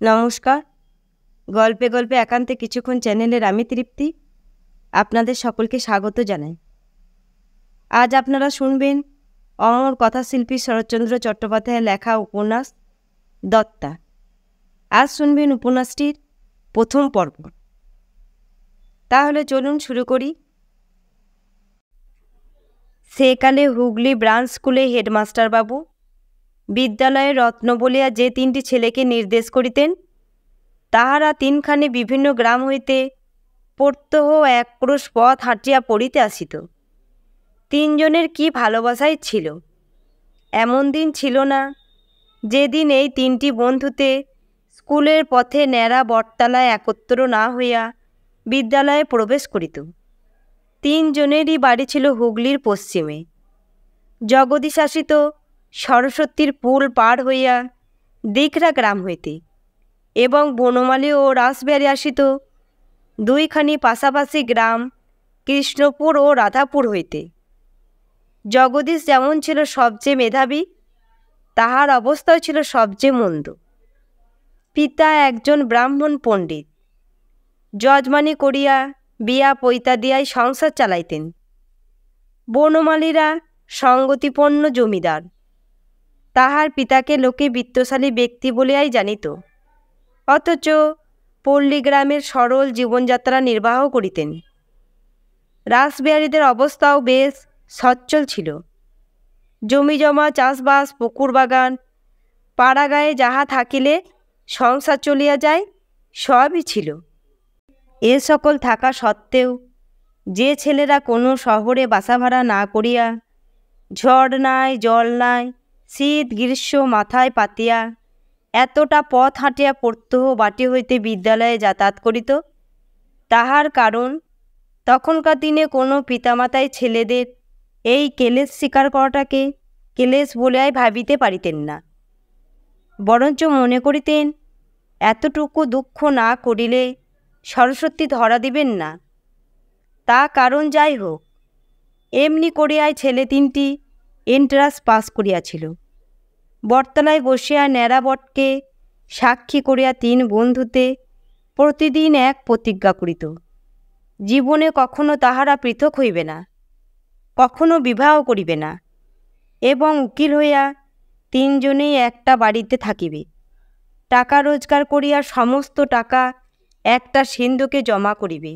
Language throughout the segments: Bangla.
নমস্কার। গল্পে গল্পে একান্তে কিছুক্ষণ চ্যানেলের আমি তৃপ্তি আপনাদের সকলকে স্বাগত জানাই। আজ আপনারা শুনবেন অমর কথাশিল্পী শরৎচন্দ্র চট্টোপাধ্যায়ের লেখা উপন্যাস দত্তা। আজ শুনবেন উপন্যাসটির প্রথম পর্ব। তাহলে চলুন শুরু করি। সেকালে হুগলি ব্রাঞ্চ স্কুলে হেডমাস্টারবাবু বিদ্যালয়ে রত্ন বলিয়া যে 3টি ছেলেকে নির্দেশ করিতেন, তাহারা 3খানি বিভিন্ন গ্রাম হইতে প্রত্যহ 1 ক্রোশ পথ হাঁটিয়া পড়িতে আসিত। 3 জনের কি ভালোবাসাই ছিল। এমন দিন ছিল না যেদিন এই 3টি বন্ধুতে স্কুলের পথে ন্যাড়া বটতলায় একত্র না হইয়া বিদ্যালয়ে প্রবেশ করিত। 3 জনেরই বাড়ি ছিল হুগলির পশ্চিমে। জগদীশ আসিত সরস্বতীর পুল পার হইয়া দিঘরা গ্রাম হইতে, এবং বনমালী ও রাসবিহারী আসিত 2খানি পাশাপাশি গ্রাম কৃষ্ণপুর ও রাধাপুর হইতে। জগদীশ যেমন ছিল সবচেয়ে মেধাবী, তাহার অবস্থাও ছিল সবচেয়ে মন্দ। পিতা একজন ব্রাহ্মণ পণ্ডিত, যজমানি করিয়া বিয়া পৈতা দিয়াই সংসার চালাইতেন। বনমালীরা সঙ্গতিপন্ন জমিদার। তাহার পিতাকে লোকে বিত্তশালী ব্যক্তি বলিয়াই জানিত, অথচ পল্লীগ্রামের সরল জীবনযাত্রা নির্বাহ করিতেন। রাসবিহারীদের অবস্থাও বেশ সচ্ছল ছিল। জমিজমা, চাষবাস, পুকুর বাগান, পাড়াগায়ে যাহা থাকিলে সংসার চলিয়া যায়, সবই ছিল। এ সকল থাকা সত্ত্বেও যে ছেলেরা কোনো শহরে বাসা ভাড়া না করিয়া, ঝড় নাই জল নাই, শীত গ্রীষ্ম মাথায় পাতিয়া এতটা পথ হাঁটিয়া প্রত্যহ বাটি হইতে বিদ্যালয়ে যাতায়াত করিত, তাহার কারণ তখনকার দিনে কোনো পিতামাতাই ছেলেদের এই কেলেশ স্বীকার করাটাকে কেলেশ বলিয়াই ভাবিতে পারিতেন না। বরঞ্চ মনে করিতেন, এতটুকু দুঃখ না করিলে সরস্বতী ধরা দিবেন না। তা কারণ যাই হোক, এমনি করিয়াই ছেলে 3টি এন্ট্রান্স পাস করিয়াছিল। বটতলায় বসিয়া ন্যাড়া বটকে সাক্ষী করিয়া 3 বন্ধুতে প্রতিদিন এক প্রতিজ্ঞা করিত, জীবনে কখনো তাহারা পৃথক হইবে না, কখনো বিবাহ করিবে না, এবং উকিল হইয়া 3 জনেই একটা বাড়িতে থাকিবে। টাকা রোজগার করিয়া সমস্ত টাকা একটা সিন্ধুকে জমা করিবে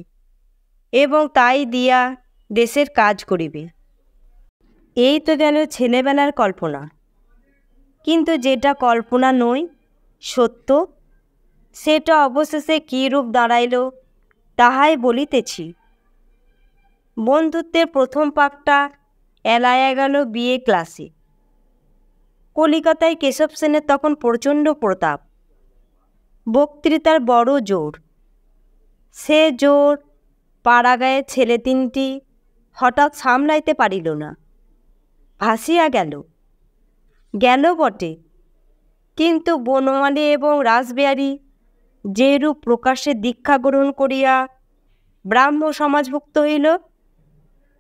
এবং তাই দিয়া দেশের কাজ করিবে। এই তো গেল ছেলেবেলার কল্পনা। কিন্তু যেটা কল্পনা নয়, সত্য, সেটা অবশেষে কী রূপ দাঁড়াইল তাহাই বলিতেছি। বন্ধুত্বের প্রথম পাকটা এলাইয়া গেল বিএ ক্লাসে। কলিকাতায় কেশব সেনের তখন প্রচণ্ড প্রতাপ, বক্তৃতার বড় জোর। সে জোর পাড়াগাঁয়ে ছেলে 3টি হঠাৎ সামলাইতে পারিল না, ভাসিয়া গেল। গেল বটে, কিন্তু বনমালী এবং রাসবিহারী যেরূপ প্রকাশ্যে দীক্ষা গ্রহণ করিয়া ব্রাহ্ম সমাজভুক্ত হইল,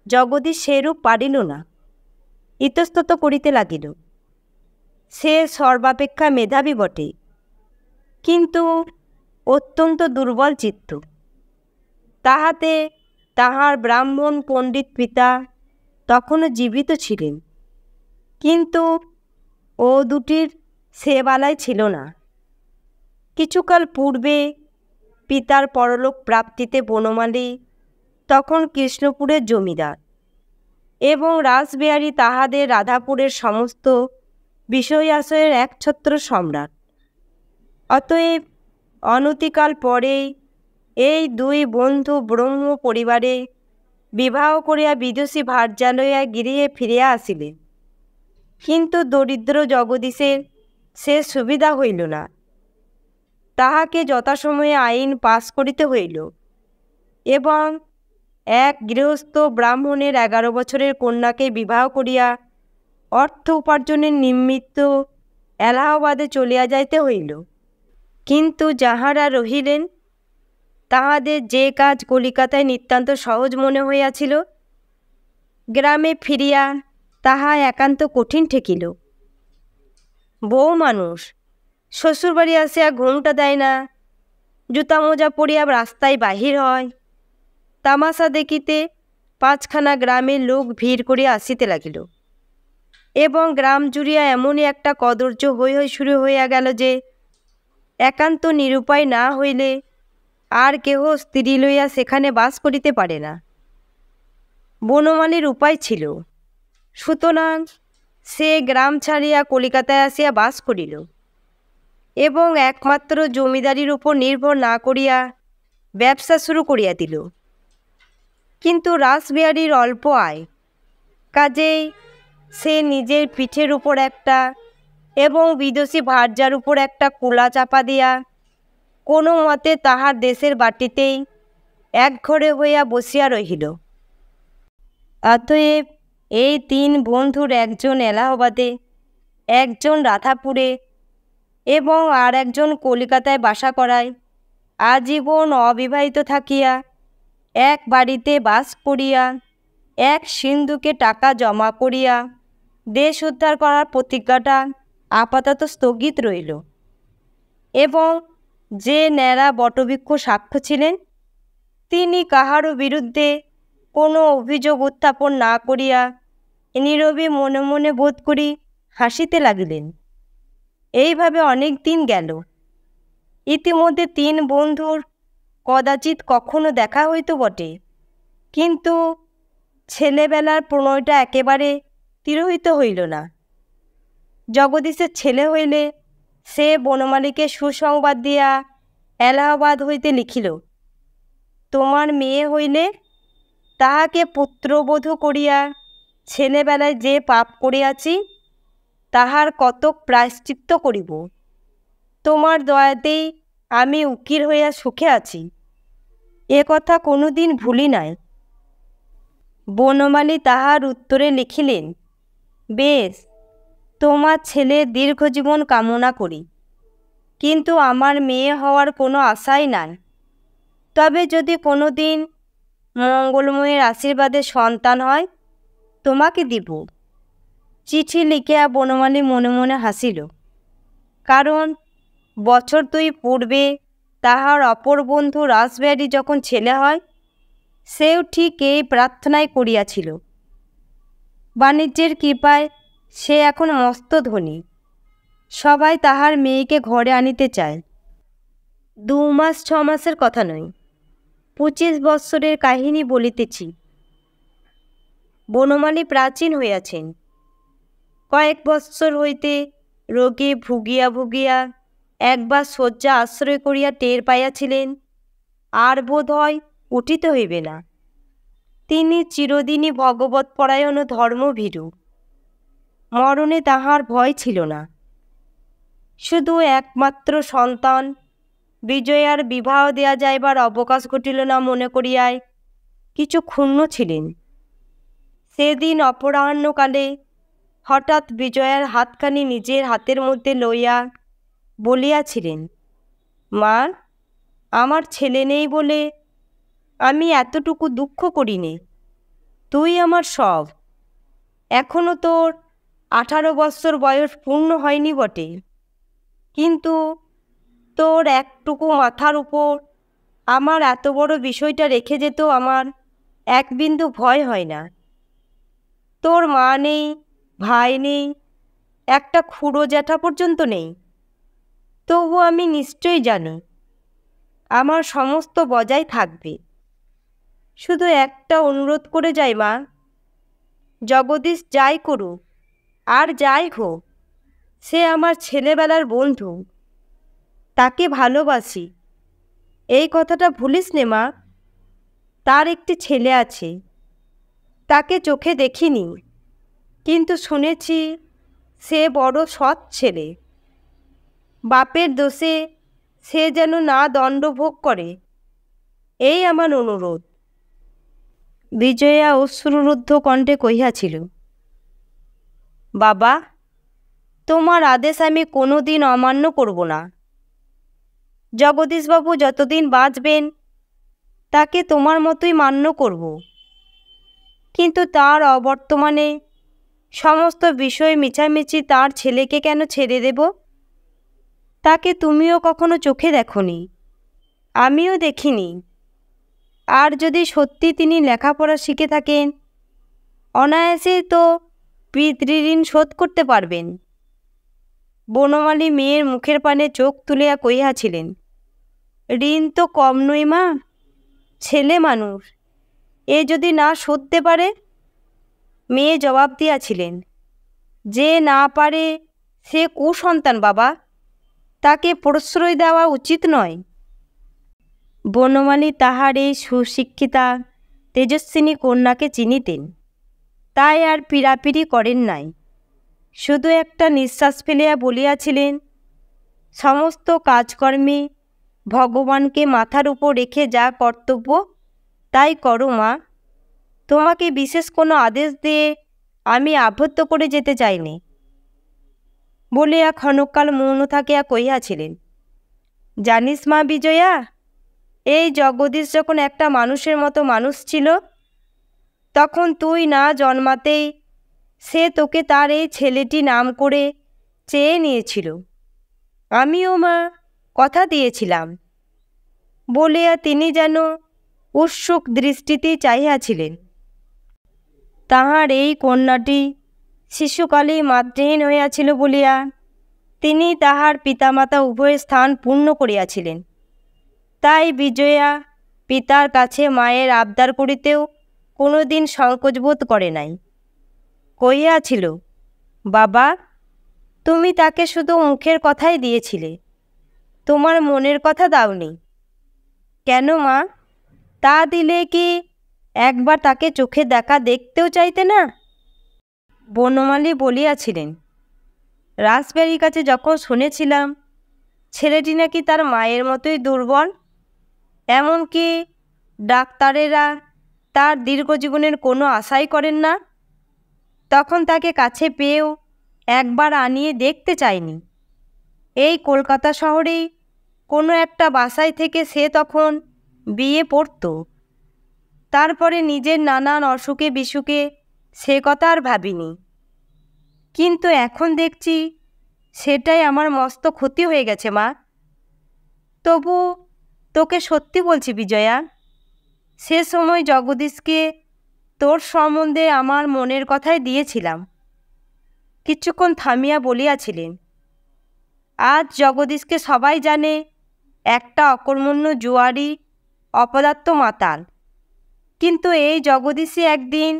জগদীশ সেরূপ পারিল না। ইতস্তত করিতে লাগিল। সে সর্বাপেক্ষা মেধাবী বটে, কিন্তু অত্যন্ত দুর্বল চিত্ত। তাহাতে তাহার ব্রাহ্মণ পণ্ডিত পিতা তখনও জীবিত ছিলেন, কিন্তু ও দুটির সে বালাই ছিল না। কিছুকাল পূর্বে পিতার পরলোক প্রাপ্তিতে বনমালী তখন কৃষ্ণপুরের জমিদার, এবং রাসবিহারী তাহাদের রাধাপুরের সমস্ত বিষয় আশয়ের একছত্র সম্রাট। অতএব অনতিকাল পরেই এই 2 বন্ধু ব্রহ্ম পরিবারে বিবাহ করিয়া বিদুষী ভার্যালয়া গৃহে ফিরিয়া আসিলেন। কিন্তু দরিদ্র জগদীশের সে সুবিধা হইল না। তাহাকে যথাসময়ে আইন পাস করিতে হইল, এবং এক গৃহস্থ ব্রাহ্মণের 11 বছরের কন্যাকে বিবাহ করিয়া অর্থ উপার্জনের নিমিত্ত এলাহাবাদে চলিয়া যাইতে হইল। কিন্তু যাহারা রহিলেন, তাহাদের যে কাজ কলিকাতায় নিতান্ত সহজ মনে হইয়াছিল, গ্রামে ফিরিয়া তাহা একান্ত কঠিন ঠেকিল। বউ মানুষ, শ্বশুরবাড়ি আসিয়া ঘুমটা দেয় না, জুতা মোজা পরিয়া রাস্তায় বাহির হয়। তামাশা দেখিতে 5খানা গ্রামের লোক ভিড় করিয়া আসিতে লাগিল, এবং গ্রাম জুড়িয়া এমনই একটা কদর্য হৈ হৈ শুরু হইয়া গেল যে একান্ত নিরুপায় না হইলে আর কেহ স্ত্রী লইয়া সেখানে বাস করিতে পারে না। বনমালীর উপায় ছিল, সুতরাং সে গ্রাম ছাড়িয়া কলিকাতায় আসিয়া বাস করিল এবং একমাত্র জমিদারির উপর নির্ভর না করিয়া ব্যবসা শুরু করিয়া দিল। কিন্তু রাসবিহারীর অল্প আয়, কাজেই সে নিজের পিঠের উপর একটা এবং বিদেশি ভার্যার উপর একটা কুলা চাপা দিয়া কোনো মতে তাহার দেশের বাটিতেই একঘরে হইয়া বসিয়া রহিল। অতএব এই 3 বন্ধুর একজন এলাহাবাদে, একজন রাধাপুরে এবং আর একজন কলিকাতায় বাসা করায় আজীবন অবিবাহিত থাকিয়া এক বাড়িতে বাস করিয়া এক সিন্ধুকে টাকা জমা করিয়া দেশ উদ্ধার করার প্রতিজ্ঞাটা আপাতত স্থগিত রইল। এবং যে ন্যাড়া বটবৃক্ষ সাক্ষ্য ছিলেন, তিনি কাহারও বিরুদ্ধে কোনো অভিযোগ উত্থাপন না করিয়া নীরবে মনে মনে বোধ করি হাসিতে লাগিলেন। এইভাবে অনেক দিন গেল। ইতিমধ্যে 3 বন্ধুর কদাচিৎ কখনো দেখা হইত বটে, কিন্তু ছেলেবেলার প্রণয়টা একেবারে তিরোহিত হইল না। জগদীশের ছেলে হইলে সে বনমালীকে সুসংবাদ দিয়া এলাহাবাদ হইতে লিখিল, তোমার মেয়ে হইলে তাহাকে পুত্রবধূ করিয়া ছেলেবেলায় যে পাপ করিয়াছি তাহার কতক প্রায়শ্চিত্ত করিব। তোমার দয়াতেই আমি উকিল হইয়া সুখে আছি, এ কথা কোনোদিন ভুলি নাই। বনমালী তাহার উত্তরে লিখিলেন, বেশ, তোমার ছেলের দীর্ঘজীবন কামনা করি, কিন্তু আমার মেয়ে হওয়ার কোনো আশাই নাই। তবে যদি কোনো দিন মঙ্গলময়ের আশীর্বাদে সন্তান হয় তোমাকে দিব। চিঠি লিখিয়া বনমালী মনে মনে হাসিল, কারণ বছর 2 পূর্বে তাহার অপর বন্ধু রাসবিহারী যখন ছেলে হয়, সেও ঠিক এই প্রার্থনাই করিয়াছিল। বাণিজ্যের কৃপায় সে এখন মস্ত ধনী, সবাই তাহার মেয়েকে ঘরে আনিতে চায়। 2 মাস 6 মাসের কথা নয়, 25 বৎসরের কাহিনী বলিতেছি। বনমালী প্রাচীন হইয়াছেন, কয়েক বৎসর হইতে রোগে ভুগিয়া ভুগিয়া একবার শয্যা আশ্রয় করিয়া টের পাইয়াছিলেন আর বোধ হয় উঠিতে হইবে না। তিনি চিরদিনই ভগবৎপরায়ণ ও ধর্মভীরু। মরণে তাহার ভয় ছিল না। শুধু একমাত্র সন্তান বিজয়ার বিবাহ দেয়া যাইবার অবকাশ ঘটিল না মনে করিয়ায় কিছু ক্ষুণ্ণ ছিলেন। সেদিন অপরাহ্নকালে হঠাৎ বিজয়ার হাতখানি নিজের হাতের মধ্যে লইয়া বলিয়াছিলেন, মা, আমার ছেলে নেই বলে আমি এতটুকু দুঃখ করিনি। তুই আমার সব। এখনো তোর 18 বৎসর বয়স পূর্ণ হয়নি বটে, কিন্তু তোর একটুকু মাথার উপর আমার এত বড় বিষয়টা রেখে যেত আমার এক বিন্দু ভয় হয় না। তোর মা নেই, ভাই নেই, একটা খুড়ো জ্যাঠা পর্যন্ত নেই, তবু আমি নিশ্চয়ই জানি আমার সমস্ত বজায় থাকবে। শুধু একটা অনুরোধ করে যাই মা, জগদীশ যাই করুক আর যাই হোক, সে আমার ছেলেবেলার বন্ধু, তাকে ভালোবাসি, এই কথাটা ভুলিস নে মা। তার একটি ছেলে আছে, তাকে চোখে দেখিনি, কিন্তু শুনেছি সে বড় সৎ ছেলে। বাপের দোষে সে যেন না দণ্ড ভোগ করে, এই আমার অনুরোধ। বিজয়া অশ্রুরুদ্ধ কণ্ঠে কহিয়াছিল, বাবা, তোমার আদেশ আমি কোনো দিন অমান্য করব না। জগদীশবাবু যতদিন বাঁচবেন তাকে তোমার মতোই মান্য করব, কিন্তু তার অবর্তমানে সমস্ত বিষয় মিছামিছি তার ছেলেকে কেন ছেড়ে দেব? তাকে তুমিও কখনো চোখে দেখোনি, আমিও দেখিনি। আর যদি সত্যি তিনি লেখাপড়া শিখে থাকেন, অনায়াসেই তো পিতৃঋণ শোধ করতে পারবেন। বনমালী মেয়ের মুখের পানে চোখ তুলিয়া কহিয়াছিলেন, ঋণ তো কম নই মা, ছেলে মানুষ, এ যদি না শোধতে পারে? মেয়ে জবাব দিয়াছিলেন, যে না পারে সে কুসন্তান বাবা, তাকে প্রশ্রয় দেওয়া উচিত নয়। বনমালী তাহার এই সুশিক্ষিতা তেজস্বিনী কন্যাকে চিনিতেন, তাই আর পীড়াপিড়ি করেন নাই। শুধু একটা নিঃশ্বাস ফেলিয়া বলিয়াছিলেন, সমস্ত কাজকর্মে ভগবানকে মাথার উপর রেখে যা কর্তব্য তাই করো মা, তোমাকে বিশেষ কোনো আদেশ দিয়ে আমি আবদ্ধ করে যেতে চাইনি বলিয়া ক্ষণকাল মৌন থাকিয়া কহিয়াছিলেন, জানিস মা বিজয়া, এই জগদীশ যখন একটা মানুষের মতো মানুষ ছিল, তখন তুই না জন্মাতেই সে তোকে তার এই ছেলেটি নাম করে চেয়ে নিয়েছিল। আমিও মা কথা দিয়েছিলাম বলিয়া তিনি যেন উৎসুক দৃষ্টিতে চাহিয়াছিলেন। তাহার এই কন্যাটি শিশুকালেই মাতৃহীন হইয়াছিল বলিয়া তিনি তাহার পিতামাতা উভয় স্থান পূর্ণ করিয়াছিলেন। তাই বিজয়া পিতার কাছে মায়ের আবদার করিতেও কোনো দিন সংকোচবোধ করে নাই। কহিয়াছিল, বাবা, তুমি তাকে শুধু মুখের কথাই দিয়েছিলে, তোমার মনের কথা দাওনি। কেন মা, তা দিলে কি একবার তাকে চোখে দেখা দেখতেও চাইতে না? বনমালী বলিয়াছিলেন, রাসবিহারীর কাছে যখন শুনেছিলাম ছেলেটি নাকি তার মায়ের মতোই দুর্বল, এমনকি ডাক্তারেরা তার দীর্ঘজীবনের কোনো আশাই করেন না, তখন তাকে কাছে পেয়েও একবার আনিয়ে দেখতে চাইনি। এই কলকাতা শহরেই কোনো একটা বাসায় থেকে সে তখন বিয়ে পড়ত। তারপরে নিজের নানান অসুখে বিসুখে সে কথা আর ভাবিনি, কিন্তু এখন দেখছি সেটাই আমার মস্ত ক্ষতি হয়ে গেছে মা। তবু তোকে সত্যি বলছি বিজয়া, সে সময় জগদীশকে তোর সম্বন্ধে আমার মনের কথাই দিয়েছিলাম। কিছুক্ষণ থামিয়া বলিয়াছিলেন, আজ জগদীশকে সবাই জানে একটা অকর্মণ্য জুয়ারি অপদার্থ মাতাল, কিন্তু এই জগদীশই একদিন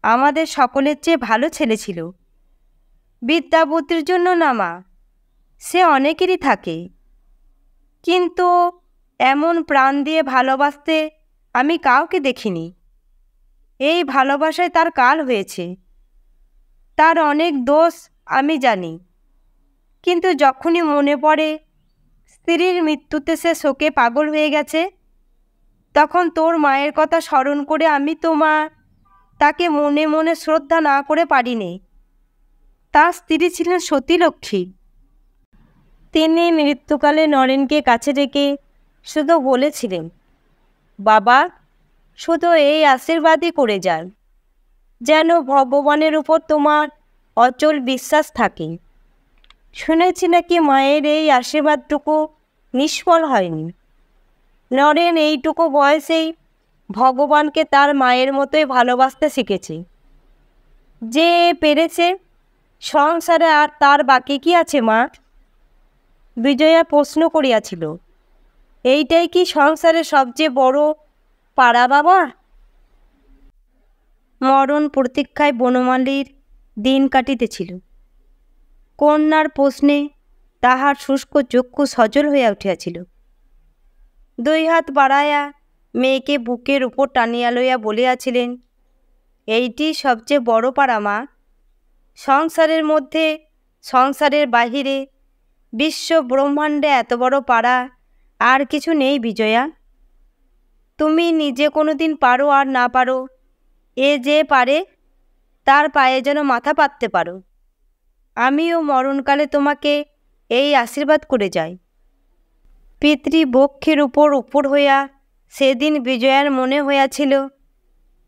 আমাদের সকলের চেয়ে ভালো ছেলে ছিল। বিদ্যাবুদ্ধির জন্য না মা, সে অনেকেরই থাকে, কিন্তু এমন প্রাণ দিয়ে ভালোবাসতে আমি কাউকে দেখিনি। এই ভালোবাসায় তার কাল হয়েছে। তার অনেক দোষ আমি জানি, কিন্তু যখনই মনে পড়ে স্ত্রীর মৃত্যুতে সে শোকে পাগল হয়ে গেছে, তখন তোর মায়ের কথা স্মরণ করে আমি তো মা তাকে মনে মনে শ্রদ্ধা না করে পারিনি। তার স্ত্রী ছিলেন সতীলক্ষ্মী। তিনি মৃত্যুকালে নরেনকে কাছে রেখে শুধু বলেছিলেন, বাবা, শুধু এই আশীর্বাদই করে যান, যেন ভগবানের উপর তোমার অচল বিশ্বাস থাকে। শুনেছি নাকি মায়ের এই আশীর্বাদটুকু নিষ্ফল হয়নি। নরেন এইটুকু বয়সেই ভগবানকে তার মায়ের মতোই ভালোবাসতে শিখেছে। যে পেরেছে, সংসারে আর তার বাকি কি আছে মা? বিজয়া প্রশ্ন করিয়াছিল, এইটাই কি সংসারে সবচেয়ে বড় পাড়া বাবা? মরণ প্রতীক্ষায় বনমালীর দিন কাটিতেছিল। কন্যার প্রশ্নে তাহার শুষ্ক চক্ষু সজল হইয়া উঠিয়াছিল। দুই হাত বাড়াইয়া মেয়েকে বুকের উপর টানিয়া লইয়া বলিয়াছিলেন, এইটি সবচেয়ে বড় পাড়া মা। সংসারের মধ্যে, সংসারের বাহিরে, বিশ্ব ব্রহ্মাণ্ডে এত বড় পাড়া আর কিছু নেই বিজয়া। তুমি নিজে কোনো দিন পারো আর না পারো, এ যে পারে তার পায়ে যেন মাথা পাততে পারো। আমিও মরণকালে তোমাকে এই আশীর্বাদ করে যাই। পিতৃবক্ষের উপর উপর হইয়া সেদিন বিজয়ার মনে হইয়াছিল,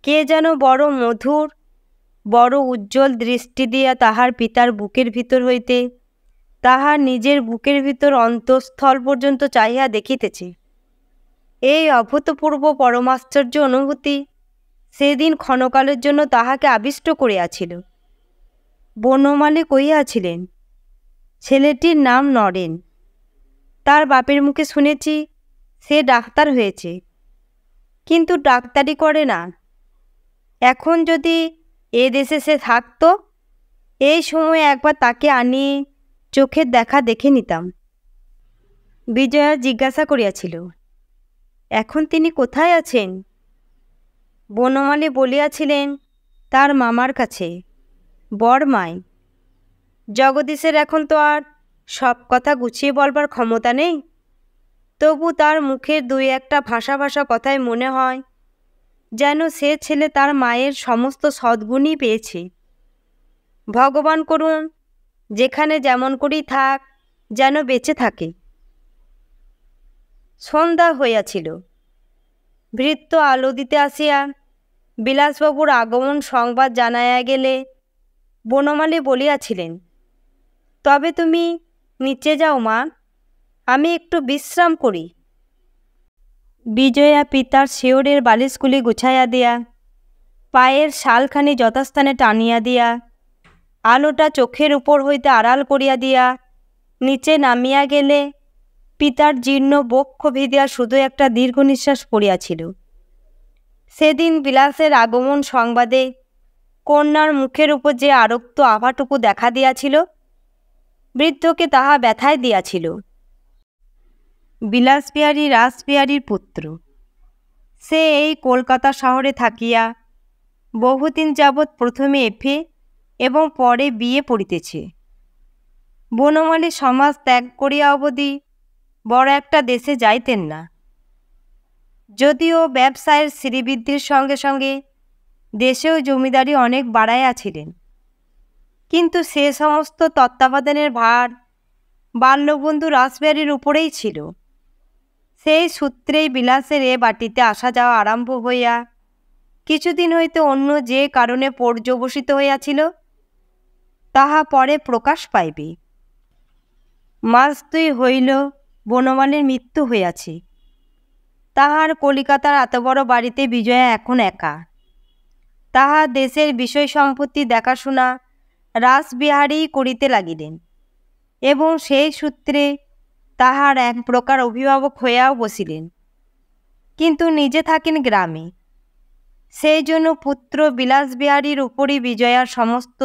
কে যেন বড় মধুর, বড় উজ্জ্বল দৃষ্টি দিয়া তাহার পিতার বুকের ভিতর হইতে তাহার নিজের বুকের ভিতর অন্তঃস্থল পর্যন্ত চাহিয়া দেখিতেছে। এই অভূতপূর্ব পরমাশ্চর্য অনুভূতি সেদিন ক্ষণকালের জন্য তাহাকে আবিষ্ট করিয়াছিল। বনমালী কহিয়াছিলেন, ছেলেটির নাম নরেন। তার বাপের মুখে শুনেছি সে ডাক্তার হয়েছে, কিন্তু ডাক্তারি করে না। এখন যদি এ দেশে সে থাকত, এই সময়ে একবার তাকে আনিয়ে চোখের দেখা দেখে নিতাম। বিজয়া জিজ্ঞাসা করিয়াছিল, এখন তিনি কোথায় আছেন? বনমালী বলিয়াছিলেন, তার মামার কাছে, বড়মায়। জগদীশের এখন তো আর সব কথা গুছিয়ে বলবার ক্ষমতা নেই, তবু তার মুখের দুই একটা ভাষা ভাষা কথায় মনে হয় যেন সে ছেলে তার মায়ের সমস্ত সদ্গুণই পেয়েছে। ভগবান করুন যেখানে যেমন করেই থাক, যেন বেঁচে থাকে। সন্ধ্যা হইয়াছিল। ভৃত্য আলো দিতে আসিয়া বিলাসবাবুর আগমন সংবাদ জানাইয়া গেলে বনমালী বলিয়াছিলেন, তবে তুমি নিচে যাও মা, আমি একটু বিশ্রাম করি। বিজয়া পিতার শিয়রের বালিশগুলি গুছাইয়া দিয়া, পায়ের শালখানি যথাস্থানে টানিয়া দিয়া, আলোটা চোখের উপর হইতে আড়াল করিয়া দিয়া নিচে নামিয়া গেলে পিতার জীর্ণ বক্ষ ভিদিয়া শুধু একটা দীর্ঘ নিঃশ্বাস পড়িয়াছিল। সেদিন বিলাসের আগমন সংবাদে কন্যার মুখের উপর যে আরক্ত আভাটুকু দেখা দিয়াছিল, বৃদ্ধকে তাহা ব্যথায় দিয়াছিল। বিলাসবিহারী রাসবিহারীর পুত্র। সে এই কলকাতা শহরে থাকিয়া বহুদিন যাবৎ প্রথমে এফএ এবং পরে বিয়ে পড়িতেছে। বনমালী সমাজ ত্যাগ করিয়া অবধি বড় একটা দেশে যাইতেন না। যদিও ব্যবসায়ের শ্রীবৃদ্ধির সঙ্গে সঙ্গে দেশেও জমিদারি অনেক বাড়াইয়াছিলেন, কিন্তু সে সমস্ত তত্ত্বাবধানের ভার বাল্যবন্ধু রাসবিহারীর উপরেই ছিল। সেই সূত্রেই বিলাসের এ বাটিতে আসা যাওয়া আরম্ভ হইয়া কিছুদিন হইতে অন্য যে কারণে পর্যবসিত হইয়াছিল, তাহা পরে প্রকাশ পাইবে। মাস দুই হইল বনমালীর মৃত্যু হইয়াছে। তাহার কলিকাতার এত বড় বাড়িতে বিজয়া এখন একা। তাহার দেশের বিষয় সম্পত্তি দেখাশোনা রাসবিহারীই করিতে লাগিলেন, এবং সেই সূত্রে তাহার এক প্রকার অভিভাবক হইয়াও বসিলেন, কিন্তু নিজে থাকেন গ্রামে। সেই জন্য পুত্র বিলাসবিহারীর উপরই বিজয়ার সমস্ত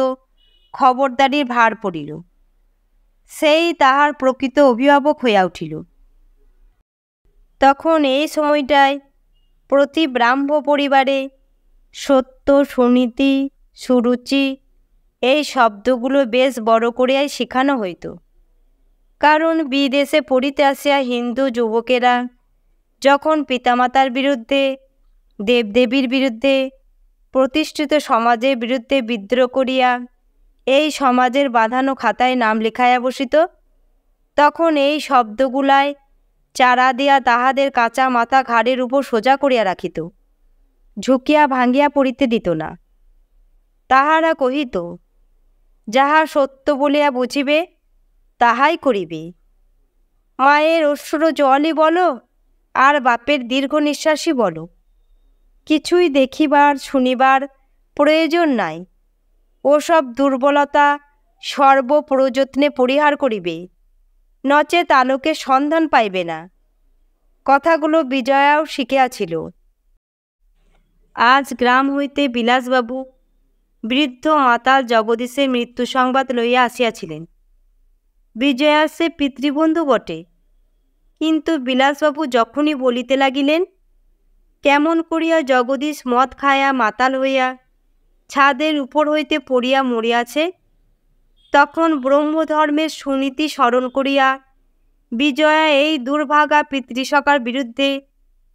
খবরদারির ভার পড়িল। সেই তাহার প্রকৃত অভিভাবক হইয়া উঠিল। তখন এই সময়টায় প্রতি ব্রাহ্ম পরিবারে সত্য, সুনীতি, সুরুচি এই শব্দগুলো বেশ বড় করিয়াই শেখানো হইত। কারণ বিদেশে পড়িতে আসিয়া হিন্দু যুবকেরা যখন পিতামাতার বিরুদ্ধে, দেবদেবীর বিরুদ্ধে, প্রতিষ্ঠিত সমাজের বিরুদ্ধে বিদ্রোহ করিয়া এই সমাজের বাঁধানো খাতায় নাম লিখাইয়া বসিত, তখন এই শব্দগুলায় চারা দিয়া তাহাদের কাঁচা মাথা ঘাড়ের উপর সোজা করিয়া রাখিত, ঝুঁকিয়া ভাঙ্গিয়া পড়িতে দিত না। তাহারা কহিত, যাহা সত্য বলিয়া বুঝিবে তাহাই করিবে। মায়ের অশ্রু জলই বলো আর বাপের দীর্ঘ নিঃশ্বাসই বলো, কিছুই দেখিবার শুনিবার প্রয়োজন নাই। ওসব দুর্বলতা সর্বপ্রযত্নে পরিহার করিবে, নচেত আলোকের সন্ধান পাইবে না। কথাগুলো বিজয়াও শিখিয়াছিল। আজ গ্রাম হইতে বিলাসবাবু বৃদ্ধ মাতাল জগদীশের মৃত্যু সংবাদ লইয়া আসিয়াছিলেন। বিজয়া সে পিতৃবন্ধু বটে, কিন্তু বিলাসবাবু যখনই বলিতে লাগিলেন কেমন করিয়া জগদীশ মদ খাইয়া মাতাল হইয়া ছাদের উপর হইতে পড়িয়া মরিয়াছে, তখন ব্রহ্মধর্মের সুনীতি স্মরণ করিয়া বিজয়া এই দুর্ভাগা পিতৃসখার বিরুদ্ধে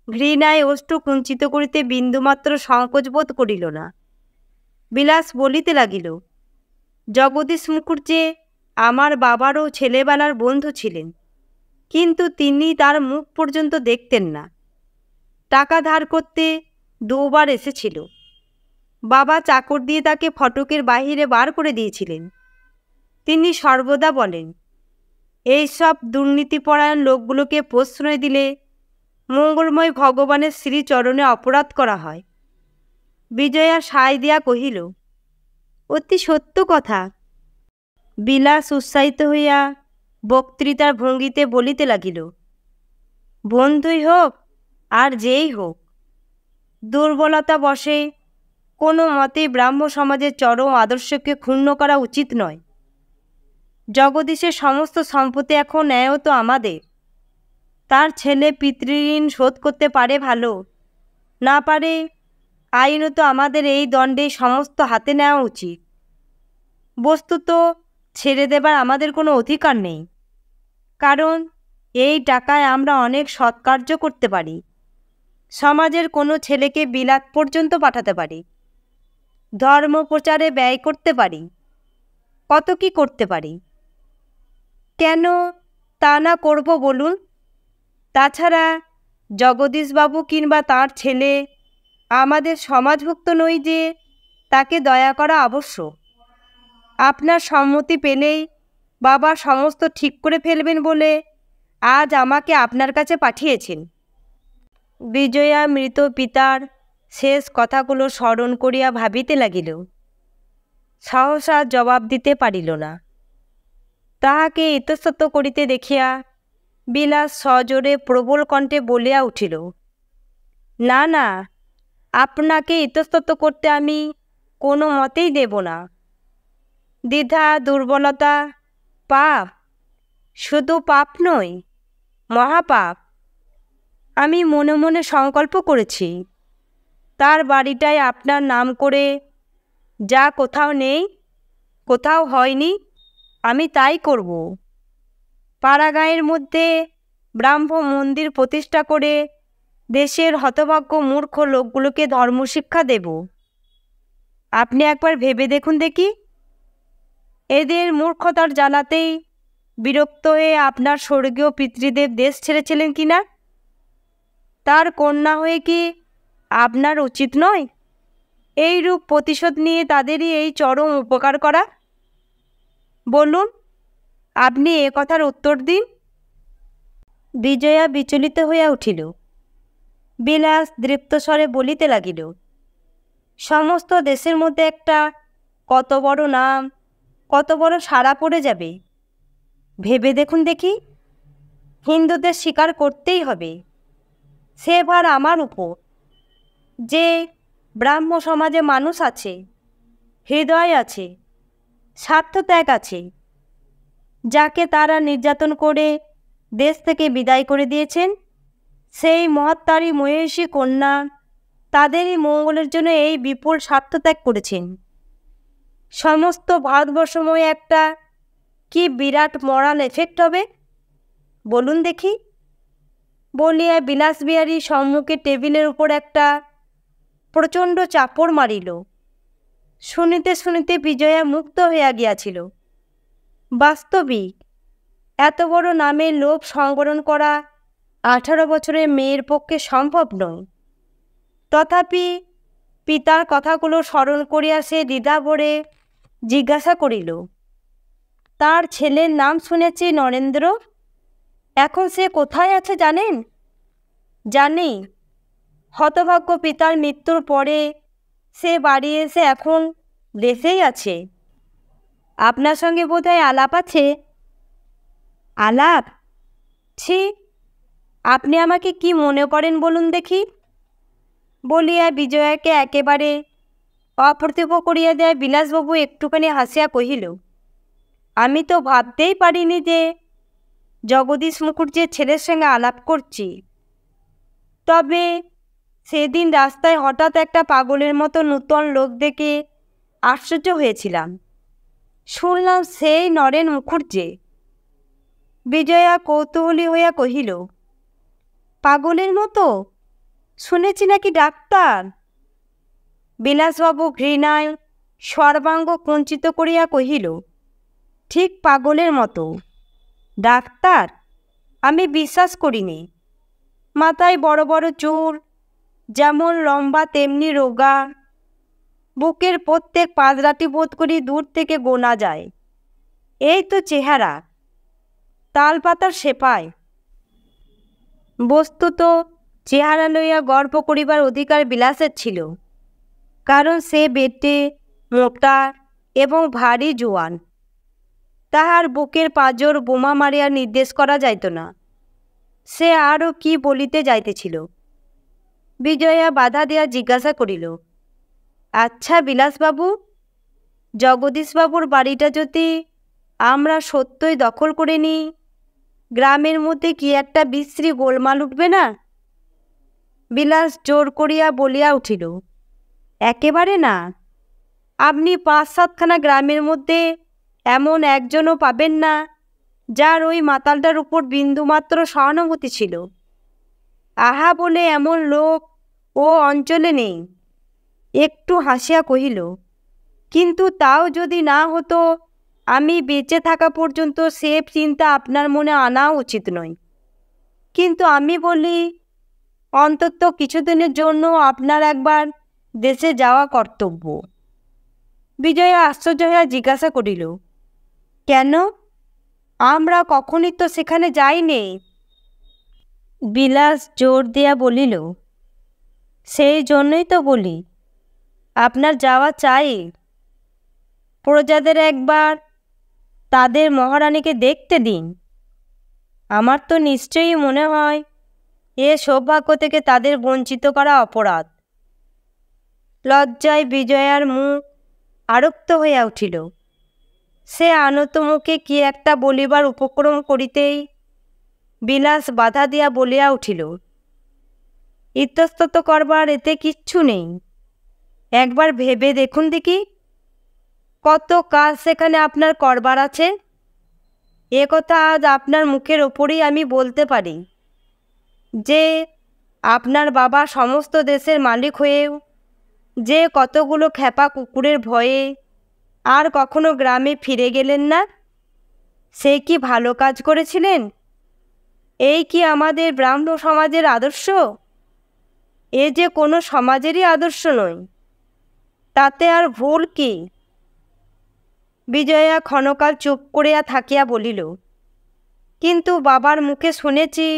ঘৃণায় অশ্রু কুঞ্চিত করিতে বিন্দুমাত্র সংকোচ বোধ করিল না। বিলাস বলিতে লাগিল, জগদীশ মুখুজ্জে আমার বাবারও ছেলেবেলার বন্ধু ছিলেন, কিন্তু তিনি তার মুখ পর্যন্ত দেখতেন না। টাকা ধার করতে দুবার এসেছিল। বাবা চাকর দিয়ে তাকে ফটকের বাহিরে বার করে দিয়েছিলেন। তিনি সর্বদা বলেন, এইসব দুর্নীতিপরায়ণ লোকগুলোকে প্রশ্রয় দিলে মঙ্গলময় ভগবানের শ্রীচরণে অপরাধ করা হয়। বিজয়া সায় দিয়া কহিল, অতি সত্য কথা। বিলাস উৎসাহিত হইয়া বক্তৃতার ভঙ্গিতে বলিতে লাগিল, বন্ধুই হোক আর যেই হোক, দুর্বলতা বশে কোনো মতেই ব্রাহ্ম সমাজের চরম আদর্শকে ক্ষুণ্ণ করা উচিত নয়। জগদীশের সমস্ত সম্পত্তি এখন ন্যায়ত আমাদের। তার ছেলে পিতৃঋণ শোধ করতে পারে ভালো, না পারে আইনত আমাদের এই দণ্ডে সমস্ত হাতে নেওয়া উচিত। বস্তুত ছেড়ে দেবার আমাদের কোনো অধিকার নেই, কারণ এই টাকায় আমরা অনেক সৎকার্য করতে পারি। সমাজের কোনো ছেলেকে বিলাত পর্যন্ত পাঠাতে পারি, ধর্ম প্রচারে ব্যয় করতে পারি, কত কি করতে পারি। কেন তা না করব বলুন? তাছাড়া জগদীশবাবু কিংবা তার ছেলে আমাদের সমাজভুক্ত নই যে তাকে দয়া করা আবশ্যক। আপনার সম্মতি পেলেই বাবা সমস্ত ঠিক করে ফেলবেন বলে আজ আমাকে আপনার কাছে পাঠিয়েছেন। বিজয়া মৃত পিতার শেষ কথাগুলো স্মরণ করিয়া ভাবিতে লাগিল। সহসা জবাব দিতে পারিল না। তাহাকে ইতস্তত করিতে দেখিয়া বিলাস সজোরে প্রবল কণ্ঠে বলিয়া উঠিল, না না, আপনাকে ইতস্তত করতে আমি কোনো মতেই দেব না। দ্বিধা, দুর্বলতা পাপ, শুধু পাপ নয়, মহাপাপ। আমি মনে মনে সংকল্প করেছি, তার বাড়িটায় আপনার নাম করে যা কোথাও নেই, কোথাও হয়নি, আমি তাই করব। পাড়াগাঁয়ের মধ্যে ব্রাহ্ম মন্দির প্রতিষ্ঠা করে দেশের হতভাগ্য মূর্খ লোকগুলোকে ধর্মশিক্ষা দেব। আপনি একবার ভেবে দেখুন দেখি। এদের মূর্খতার জ্বালাতেই বিরক্ত হয়ে আপনার স্বর্গীয় পিতৃদেব দেশ ছেড়েছিলেন কিনা? তার কন্যা হয়ে কি আপনার উচিত নয় এইরূপ প্রতিশোধ নিয়ে তাদেরই এই চরম উপকার করা? বলুন, আপনি এ কথার উত্তর দিন। বিজয়া বিচলিত হইয়া উঠিল। বিলাস দৃপ্তস্বরে বলিতে লাগিল, সমস্ত দেশের মধ্যে একটা কত বড় নাম, কত বড় সাড়া পড়ে যাবে ভেবে দেখুন দেখি। হিন্দুদের স্বীকার করতেই হবে, সে ভার আমার উপর, যে ব্রাহ্ম সমাজে মানুষ আছে, হৃদয় আছে, স্বার্থত্যাগ আছে, যাকে তারা নির্যাতন করে দেশ থেকে বিদায় করে দিয়েছেন, সেই মহাত্মারী মহিষী কন্যা তাদেরই মঙ্গলের জন্য এই বিপুল স্বার্থত্যাগ করেছেন। সমস্ত ভারতবর্ষময় একটা কি বিরাট মরাল এফেক্ট হবে বলুন দেখি। বলিয়া বিলাসবিহারী সম্মুখে টেবিলের উপর একটা প্রচণ্ড চাপড় মারিল। শুনিতে শুনিতে বিজয়া মুগ্ধ হইয়া গিয়াছিল। বাস্তবিক এত বড় নামের লোভ সংবরণ করা 18 বছরের মেয়ের পক্ষে সম্ভব নয়। তথাপি পিতার কথাগুলো স্মরণ করিয়া সে দ্বিধা ভরে জিজ্ঞাসা করিল, তার ছেলের নাম শুনেছি নরেন্দ্র, এখন সে কোথায় আছে জানেন? জানি, হতভাগ্য পিতার মৃত্যুর পরে সে বাড়ি এসে এখন দেশেই আছে। আপনার সঙ্গে বোধহয় আলাপ আছে? আলাপ? ছি, আপনি আমাকে কি মনে করেন বলুন দেখি। বলিয়া বিজয়াকে একেবারে অপ্রতিভ করিয়া দেয় বিলাসবাবু একটুখানি হাসিয়া কহিল, আমি তো ভাবতেই পারিনি যে জগদীশ মুখুজ্জের ছেলের সঙ্গে আলাপ করছি। তবে সেদিন রাস্তায় হঠাৎ একটা পাগলের মতো নূতন লোক দেখে আশ্চর্য হয়েছিলাম। শুনলাম সেই নরেন মুখুজ্জে। বিজয়া কৌতূহলী হইয়া কহিল, পাগলের মতো? শুনেছি নাকি ডাক্তার? বিলাসবাবু ঘৃণায় সর্বাঙ্গ কুঞ্চিত করিয়া কহিল, ঠিক পাগলের মতো। ডাক্তার? আমি বিশ্বাস করিনি। মাথায় বড় বড় চুল, যেমন লম্বা তেমনি রোগা, বুকের প্রত্যেক পাদরাটি বোধ করি দূর থেকে গোনা যায়, এই তো চেহারা। তালপাতার সেপায়। বস্তুত চেহারা লইয়া গর্ব করিবার অধিকার বিলাসের ছিল, কারণ সে বেটে, মোটা এবং ভারী জোয়ান। তাহার বুকের পাঁজর বোমা মারিয়া নির্দেশ করা যাইত না। সে আরও কি বলিতে যাইতেছিল। বিজয়া বাধা দিয়া জিজ্ঞাসা করিল, আচ্ছা বিলাসবাবু, জগদীশবাবুর বাড়িটা যদি আমরা সত্যই দখল করে নিই, গ্রামের মধ্যে কি একটা বিশ্রী গোলমাল উঠবে না? বিলাস জোর করিয়া বলিয়া উঠিল, একেবারে না। আপনি ৫-৭খানা গ্রামের মধ্যে এমন একজনও পাবেন না যার ওই মাতালটার উপর বিন্দুমাত্র সহানুভূতি ছিল। আহা বলে এমন লোক ও অঞ্চলে নেই। একটু হাসিয়া কহিল, কিন্তু তাও যদি না হতো, আমি বেঁচে থাকা পর্যন্ত সে চিন্তা আপনার মনে আনা উচিত নয়। কিন্তু আমি বলি, অন্তত কিছুদিনের জন্য আপনার একবার দেশে যাওয়া কর্তব্য। বিজয়া আশ্চর্য হইয়া জিজ্ঞাসা করিল, কেন? আমরা কখনই তো সেখানে যাইনি। বিলাস জোর দিয়া বলিল, সেই জন্যই তো বলি, আপনার যাওয়া চাই। প্রজাদের একবার তাদের মহারানীকে দেখতে দিন। আমার তো নিশ্চয়ই মনে হয় এ সৌভাগ্য থেকে তাদের বঞ্চিত করা অপরাধ। লজ্জায় বিজয়ার মুখ আরক্ত হইয়া উঠিল। সে আনত মুখে কি একটা বলিবার উপক্রম করিতেই বিলাস বাধা দিয়া বলিয়া উঠিল, ইতস্তত করবার এতে কিচ্ছু নেই। একবার ভেবে দেখুন দেখি, কত কাজ সেখানে আপনার করবার আছে। এ কথা আজ আপনার মুখের ওপরেই আমি বলতে পারি যে আপনার বাবা সমস্ত দেশের মালিক হয়েও যে কতগুলো খেপা কুকুরের ভয়ে আর কখনো গ্রামে ফিরে গেলেন না, সে কি ভালো কাজ করেছিলেন? এই কি আমাদের ব্রাহ্ম সমাজের আদর্শ? এ যে কোনো সমাজেরই আদর্শ নয়। তাতে আর ভুল কি? বিজয়া ক্ষণকাল চুপ করিয়া থাকিয়া বলিল, কিন্তু বাবার মুখে শুনেছি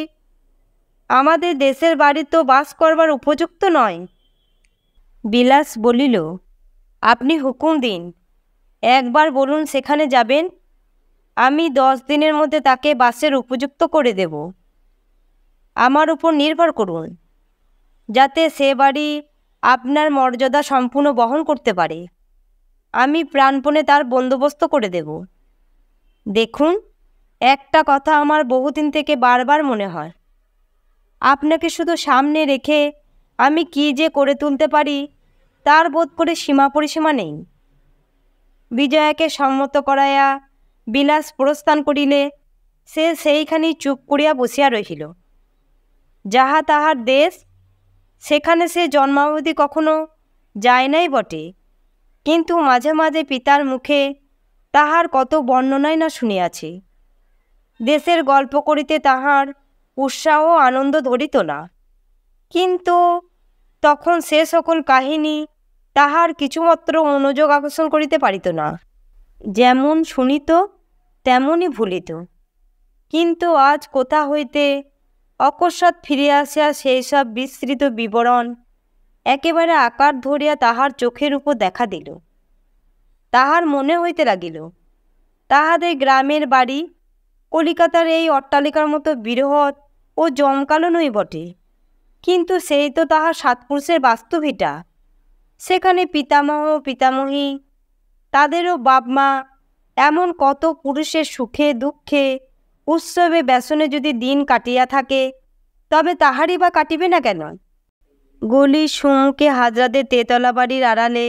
আমাদের দেশের বাড়ি তো বাস করবার উপযুক্ত নয়। বিলাস বলিল, আপনি হুকুম দিন, একবার বলুন সেখানে যাবেন, আমি 10 দিনের মধ্যে তাকে বাসের উপযুক্ত করে দেব। আমার উপর নির্ভর করুন, যাতে সে বাড়ি আপনার মর্যাদা সম্পূর্ণ বহন করতে পারে। আমি প্রাণপণে তার বন্দোবস্ত করে দেব। দেখুন, একটা কথা আমার বহুদিন থেকে বারবার মনে হয়, আপনাকে শুধু সামনে রেখে আমি কি যে করে তুলতে পারি তার বোধ করে সীমা পরিসীমা নেই। বিজয়াকে সম্মত করাইয়া বিলাস প্রস্থান করিলে সে সেইখানেই চুপ করিয়া বসিয়া রহিল। যাহা তাহার দেশ, সেখানে সে জন্মাবধি কখনো যায় নাই বটে, কিন্তু মাঝে মাঝে পিতার মুখে তাহার কত বর্ণনাই না শুনিয়াছে। দেশের গল্প করিতে তাহার উৎসাহ আনন্দ ধরিত না, কিন্তু তখন সে সকল কাহিনী তাহার কিছুমাত্র মনোযোগ আকর্ষণ করিতে পারিত না। যেমন শুনিত তেমনই ভুলিত। কিন্তু আজ কোথা হইতে অকস্মাৎ ফিরিয়া আসিয়া সেই সব বিস্তৃত বিবরণ একেবারে আকার ধরিয়া তাহার চোখের উপর দেখা দিল। তাহার মনে হইতে লাগিল, তাহাদের গ্রামের বাড়ি কলিকাতার এই অট্টালিকার মতো বৃহৎ ও জমকালো নই বটে, কিন্তু সেই তো তাহার সাতপুরুষের বাস্তবিটা। সেখানে পিতামহ পিতামহী, তাদেরও বাপ মা, এমন কত পুরুষের সুখে দুঃখে উৎসবে ব্যসনে যদি দিন কাটিয়া থাকে, তবে তাহারই বা কাটিবে না কেন? গলির সম্মুখে হাজরাদের তেতলা বাড়ির আড়ালে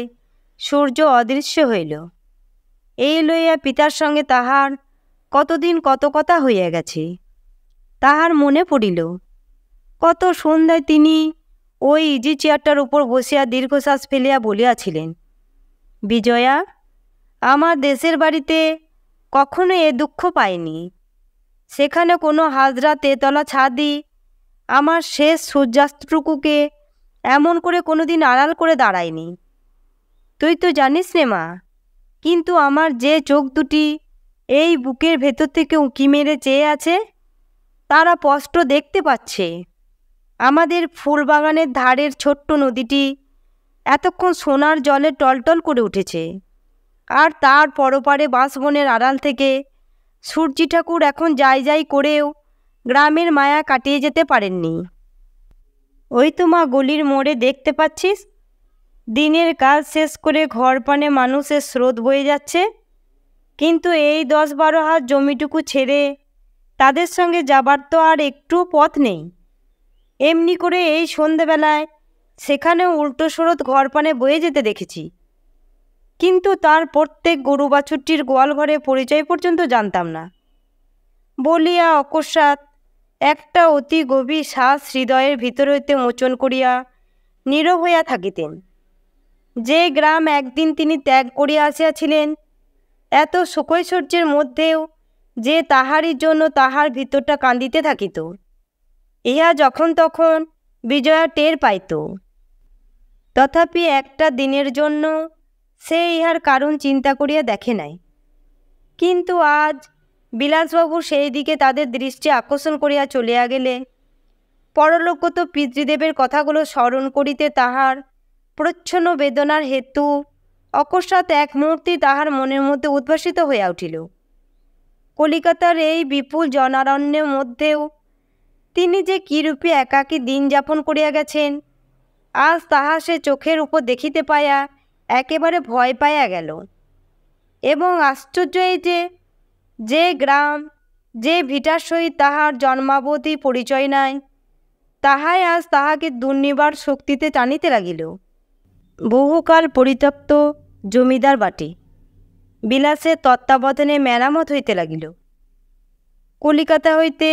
সূর্য অদৃশ্য হইল। এই লইয়া পিতার সঙ্গে তাহার কতদিন কত কথা হইয়া গেছে। তাহার মনে পড়িল, কত সন্ধ্যায় তিনি ওই ইজি চেয়ারটার উপর বসিয়া দীর্ঘশ্বাস ফেলিয়া বলিয়াছিলেন, বিজয়া, আমার দেশের বাড়িতে কখনো এ দুঃখ পাইনি। সেখানে কোনো হাজরা তেতলা ছাদি আমার শেষ সূর্যাস্তটুকুকে এমন করে কোনোদিন আড়াল করে দাঁড়ায়নি। তুই তো জানিস রে মা, কিন্তু আমার যে চোখ দুটি এই বুকের ভেতর থেকে উঁকি মেরে চেয়ে আছে, তারা স্পষ্ট দেখতে পাচ্ছে আমাদের ফুলবাগানের ধারের ছোট্ট নদীটি এতক্ষণ সোনার জলে টলটল করে উঠেছে, আর তার পরপারে বাঁশবনের আড়াল থেকে সূর্যি ঠাকুর এখন যাই যাই করেও গ্রামের মায়া কাটিয়ে যেতে পারেননি। ওই তো মা, গলির মোড়ে দেখতে পাচ্ছিস, দিনের কাজ শেষ করে ঘর পানে মানুষের স্রোত বয়ে যাচ্ছে, কিন্তু এই 10-12 হাত জমিটুকু ছেড়ে তাদের সঙ্গে যাবার তো আর একটু পথ নেই। এমনি করে এই সন্ধেবেলায় সেখানেও উল্টো স্রোত ঘর পানে বয়ে যেতে দেখেছি, কিন্তু তার প্রত্যেক গরু বাছুরটির গোয়াল ঘরে পরিচয় পর্যন্ত জানতাম না। বলিয়া অকস্মাৎ একটা অতি গভীর শ্বাস হৃদয়ের ভিতর হইতে মোচন করিয়া নীরব হইয়া থাকিতেন। যে গ্রাম একদিন তিনি ত্যাগ করিয়া আসিয়াছিলেন, এত সুখৈশ্বর্যের মধ্যেও যে তাহারই জন্য তাহার ভিতরটা কান্দিতে থাকিত, ইহা যখন তখন বিজয়া টের পাইত। তথাপি একটা দিনের জন্য সে ইহার কারণ চিন্তা করিয়া দেখে নাই। কিন্তু আজ বিলাসবাবু সেই দিকে তাদের দৃষ্টি আকর্ষণ করিয়া চলিয়া গেলে পরলোকগত পিতৃদেবের কথাগুলো স্মরণ করিতে তাহার প্রচ্ছন্ন বেদনার হেতু অকস্মাৎ এক মুহূর্তে তাহার মনের মধ্যে উদ্ভাসিত হইয়া উঠিল। কলিকাতার এই বিপুল জনারণ্যের মধ্যেও তিনি যে কিরূপে একাকী দিন যাপন করিয়া গেছেন, আজ তাহা সে চোখের উপর দেখিতে পাইয়া একেবারে ভয় পাইয়া গেল। এবং আশ্চর্য এই যে গ্রাম, যে ভিটার সহিত তাহার জন্মাবধি পরিচয় নাই, তাহাই আজ তাহাকে দুর্নিবার শক্তিতে টানিতে লাগিল। বহুকাল পরিত্যক্ত জমিদার বাটি বিলাসের তত্ত্বাবধানে মেরামত হইতে লাগিল। কলিকাতা হইতে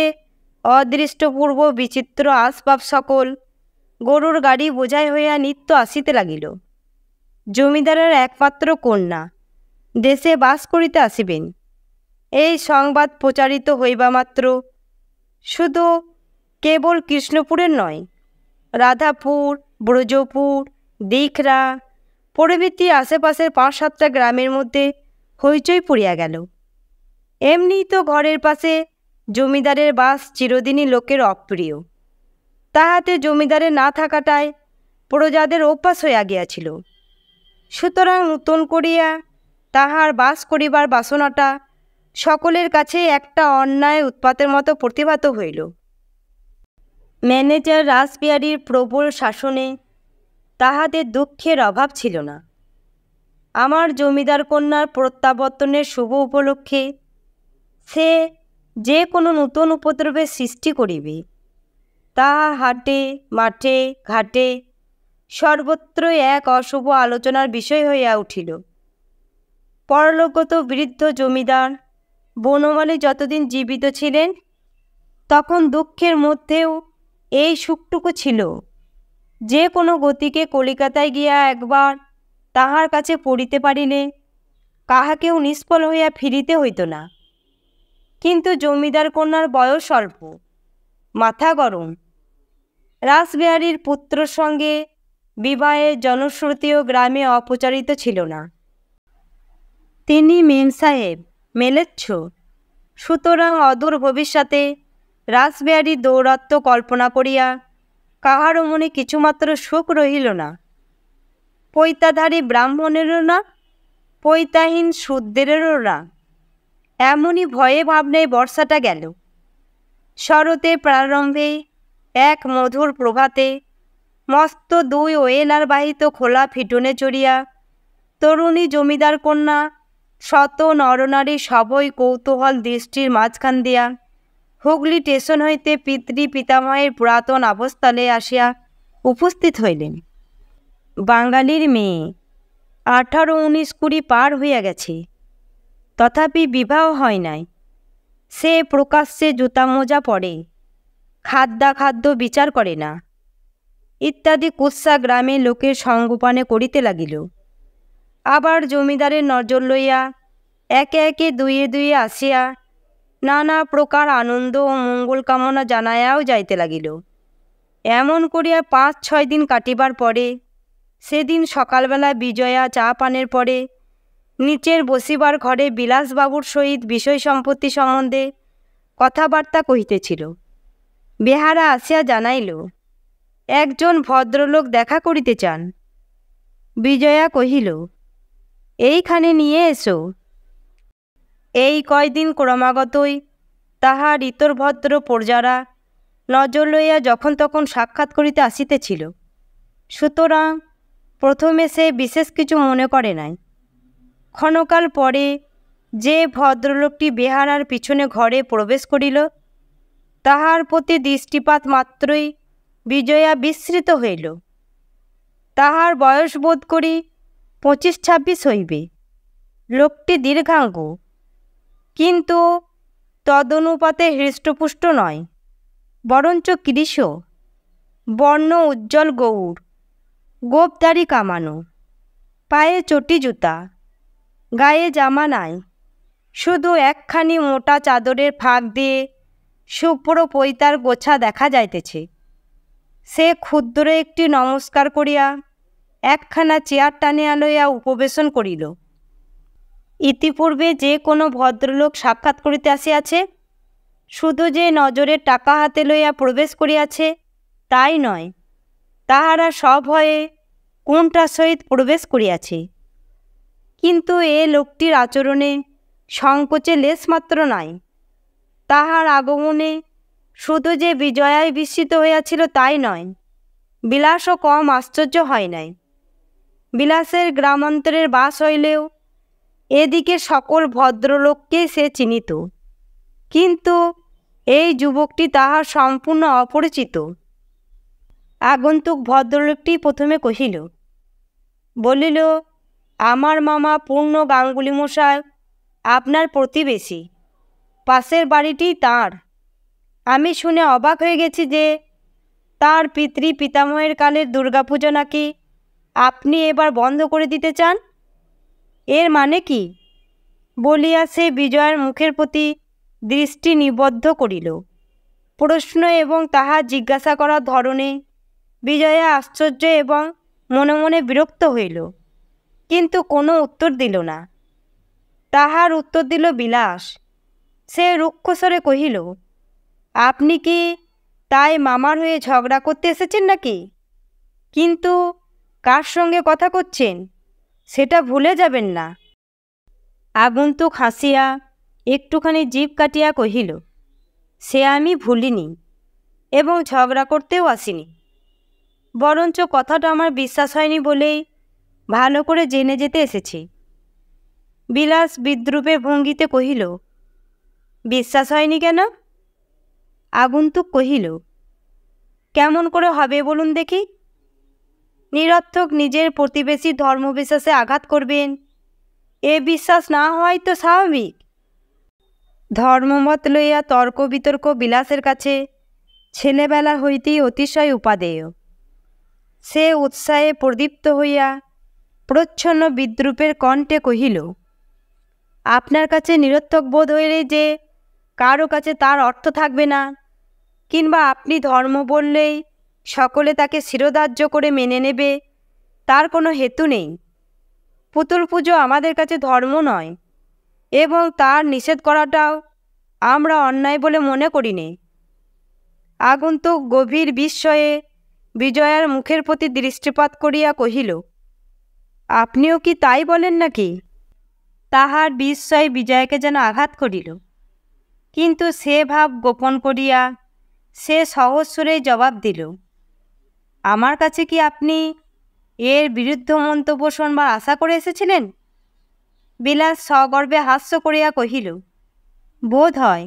অদৃষ্টপূর্ব বিচিত্র আসবাব সকল গরুর গাড়ি বোঝাই হইয়া নিত্য আসিতে লাগিল। জমিদারের একমাত্র কন্যা দেশে বাস করিতে আসিবেন, এই সংবাদ প্রচারিত হইবা মাত্র শুধু কেবল কৃষ্ণপুরের নয়, রাধাপুর, ব্রজপুর, দীঘরা প্রভৃতি আশেপাশের 5-7টা গ্রামের মধ্যে হইচই পড়িয়া গেল। এমনি তো ঘরের পাশে জমিদারের বাস চিরদিনই লোকের অপ্রিয়, তাহাতে জমিদারের না থাকাটাই প্রজাদের অভ্যাস হইয়া গিয়াছিল। সুতরাং নূতন করিয়া তাহার বাস করিবার বাসনাটা সকলের কাছে একটা অন্যায় উৎপাতের মতো প্রতিভাত হইল। ম্যানেজার রাসবিহারীর প্রবল শাসনে তাহাদের দুঃখের অভাব ছিল না। আমার জমিদার কন্যার প্রত্যাবর্তনের শুভ উপলক্ষে সে যে কোনো নূতন উপদ্রবের সৃষ্টি করিবে, তাহা হাটে মাঠে ঘাটে সর্বত্রই এক অশুভ আলোচনার বিষয় হইয়া উঠিল। পরলোকগত বৃদ্ধ জমিদার বনমালী যতদিন জীবিত ছিলেন, তখন দুঃখের মধ্যেও এই সুখটুকু ছিল, যে কোনো গতিকে কলিকাতায় গিয়া একবার তাহার কাছে পড়িতে পারিলে কাহাকেও নিষ্ফল হইয়া ফিরিতে হইত না। কিন্তু জমিদার কন্যার বয়স অল্প, মাথা গরম। রাসবিহারীর পুত্র সঙ্গে বিবাহের জনশ্রুতিও গ্রামে অপ্রচারিত ছিল না। তিনি মেমসাহেব মেলেচ্ছ, সুতরাং অদূর ভবিষ্যতে রাসবিহারীর দৌরত্ব কল্পনা করিয়া কাহারও মনে কিছুমাত্র সুখ রহিল না। পৈতাধারী ব্রাহ্মণেরও না, পৈতাহীন শূদ্রেরও না। এমনই ভয়ে ভাবনায় বর্ষাটা গেল। শরতের প্রারম্ভে এক মধুর প্রভাতে মস্ত 2 ওয়েলার বাহিত খোলা ফিটনে চড়িয়া তরুণী জমিদার কন্যা শত নরনারী সবই কৌতূহল দৃষ্টির মাঝখান দিয়া হুগলি স্টেশন হইতে পিতামহের পুরাতন আবাসস্থলে আসিয়া উপস্থিত হইলেন। বাঙালির মেয়ে, 18, 19, 20 পার হইয়া গেছে, তথাপি বিবাহ হয় নাই। সে প্রকাশ্যে জুতা মোজা পরে, খাদ্য বিচার করে না, ইত্যাদি কুৎসা গ্রামে লোকের সঙ্গপানে করিতে লাগিল। আবার জমিদারের নজর লইয়া একে একে দুয়ে আসিয়া নানা প্রকার আনন্দ ও মঙ্গল কামনা জানাইয়াও যাইতে লাগিল। এমন করিয়া 5-6 দিন কাটিবার পরে সেদিন সকালবেলা বিজয়া চা পানের পরে নিচের বসিবার ঘরে বিলাসবাবুর সহিত বিষয় সম্পত্তি সম্বন্ধে কথাবার্তা কহিতেছিল। বেহারা আসিয়া জানাইল, একজন ভদ্রলোক দেখা করিতে চান। বিজয়া কহিল, এইখানে নিয়ে এসো। এই কয়দিন ক্রমাগতই তাহার ইতরভদ্র প্রজারা নজর লইয়া যখন তখন সাক্ষাৎ করিতে আসিতেছিল, সুতরাং প্রথমে সে বিশেষ কিছু মনে করে নাই। ক্ষণকাল পরে যে ভদ্রলোকটি বেহারার পিছনে ঘরে প্রবেশ করিল, তাহার প্রতি দৃষ্টিপাত মাত্রই বিজয়া বিস্মৃত হইল। তাহার বয়স বোধ করি 25-26 হইবে। লোকটি দীর্ঘাঙ্গ, কিন্তু তদনুপাতে হৃষ্টপুষ্ট নয়, বরঞ্চ কৃশ, বর্ণ উজ্জ্বল গৌর, গোঁফদাড়ি কামানো, পায়ে চটি জুতা, গায়ে জামা নাই, শুধু একখানি মোটা চাদরের ফাঁক দিয়ে শুভ্র পৈতার গোছা দেখা যাইতেছে। সে ক্ষুদ্র একটি নমস্কার করিয়া একখানা চেয়ার টানিয়া লইয়া উপবেশন করিল। ইতিপূর্বে যে কোনো ভদ্রলোক সাক্ষাৎ করিতে আসিয়াছে, শুধু যে নজরের টাকা হাতে লইয়া প্রবেশ করিয়াছে তাই নয়, তাহারা সভয়ে কোনটার সহিত প্রবেশ করিয়াছে। কিন্তু এ লোকটির আচরণে সংকোচে লেশমাত্র নাই। তাহার আগমনে শুধু যে বিজয়াই বিস্মিত হইয়াছিল তাই নয়, বিলাসও কম আশ্চর্য হয় নাই। বিলাসের গ্রামান্তরের বাস হইলেও এদিকে সকল ভদ্রলোককেই সে চিনিত, কিন্তু এই যুবকটি তাহার সম্পূর্ণ অপরিচিত। আগন্তুক ভদ্রলোকটি প্রথমে কহিল, বলিল, আমার মামা পূর্ণ গাঙ্গুলি মশাই আপনার প্রতিবেশী, পাশের বাড়িটি তাঁর। আমি শুনে অবাক হয়ে গেছি যে তাঁর পিতামহের কালের দুর্গাপুজো নাকি আপনি এবার বন্ধ করে দিতে চান। এর মানে কি? বলিয়া সে বিজয়ার মুখের প্রতি দৃষ্টি নিবদ্ধ করিল। প্রশ্ন এবং তাহার জিজ্ঞাসা করার ধরনে বিজয়া আশ্চর্য এবং মনে মনে বিরক্ত হইল, কিন্তু কোনো উত্তর দিল না। তাহার উত্তর দিল বিলাস। সে রুক্ষস্বরে কহিল, আপনি কি তাই মামার হয়ে ঝগড়া করতে এসেছেন নাকি? কিন্তু কার সঙ্গে কথা করছেন সেটা ভুলে যাবেন না। আগন্তুক হাসিয়া একটুখানি জিভ কাটিয়া কহিল, সে আমি ভুলিনি এবং ঝগড়া করতেও আসিনি, বরঞ্চ কথাটা আমার বিশ্বাস হয়নি বলেই ভালো করে জেনে যেতে এসেছি। বিলাস বিদ্রূপের ভঙ্গিতে কহিল, বিশ্বাস হয়নি কেন? আগন্তুক কহিল, কেমন করে হবে বলুন দেখি? নিরর্থক নিজের প্রতিবেশী ধর্মবিশ্বাসে আঘাত করবেন, এ বিশ্বাস না হওয়াই তো স্বাভাবিক। ধর্মমত লইয়া তর্ক বিতর্ক বিলাসের কাছে ছেলেবেলা হইতেই অতিশয় উপাদেয়। সে উৎসাহে প্রদীপ্ত হইয়া প্রচ্ছন্ন বিদ্রূপের কণ্ঠে কহিল, আপনার কাছে নিরর্থক বোধ হইলে যে কারো কাছে তার অর্থ থাকবে না, কিংবা আপনি ধর্ম বললেই সকলে তাকে শিরোধার্য করে মেনে নেবে, তার কোনো হেতু নেই। পুতুল পুজো আমাদের কাছে ধর্ম নয়, এবং তার নিষেধ করাটাও আমরা অন্যায় বলে মনে করি নে। আগন্তুক গভীর বিস্ময়ে বিজয়ার মুখের প্রতি দৃষ্টিপাত করিয়া কহিল, আপনিও কি তাই বলেন নাকি? তাহার বিস্ময় বিজয়াকে যেন আঘাত করিল, কিন্তু সে ভাব গোপন করিয়া সে সহজ সুরেই জবাব দিল, আমার কাছে কি আপনি এর বিরুদ্ধ মন্তব্য শোনবার আশা করে এসেছিলেন? বিলাস সগর্বে হাস্য করিয়া কহিল, বোধ হয়,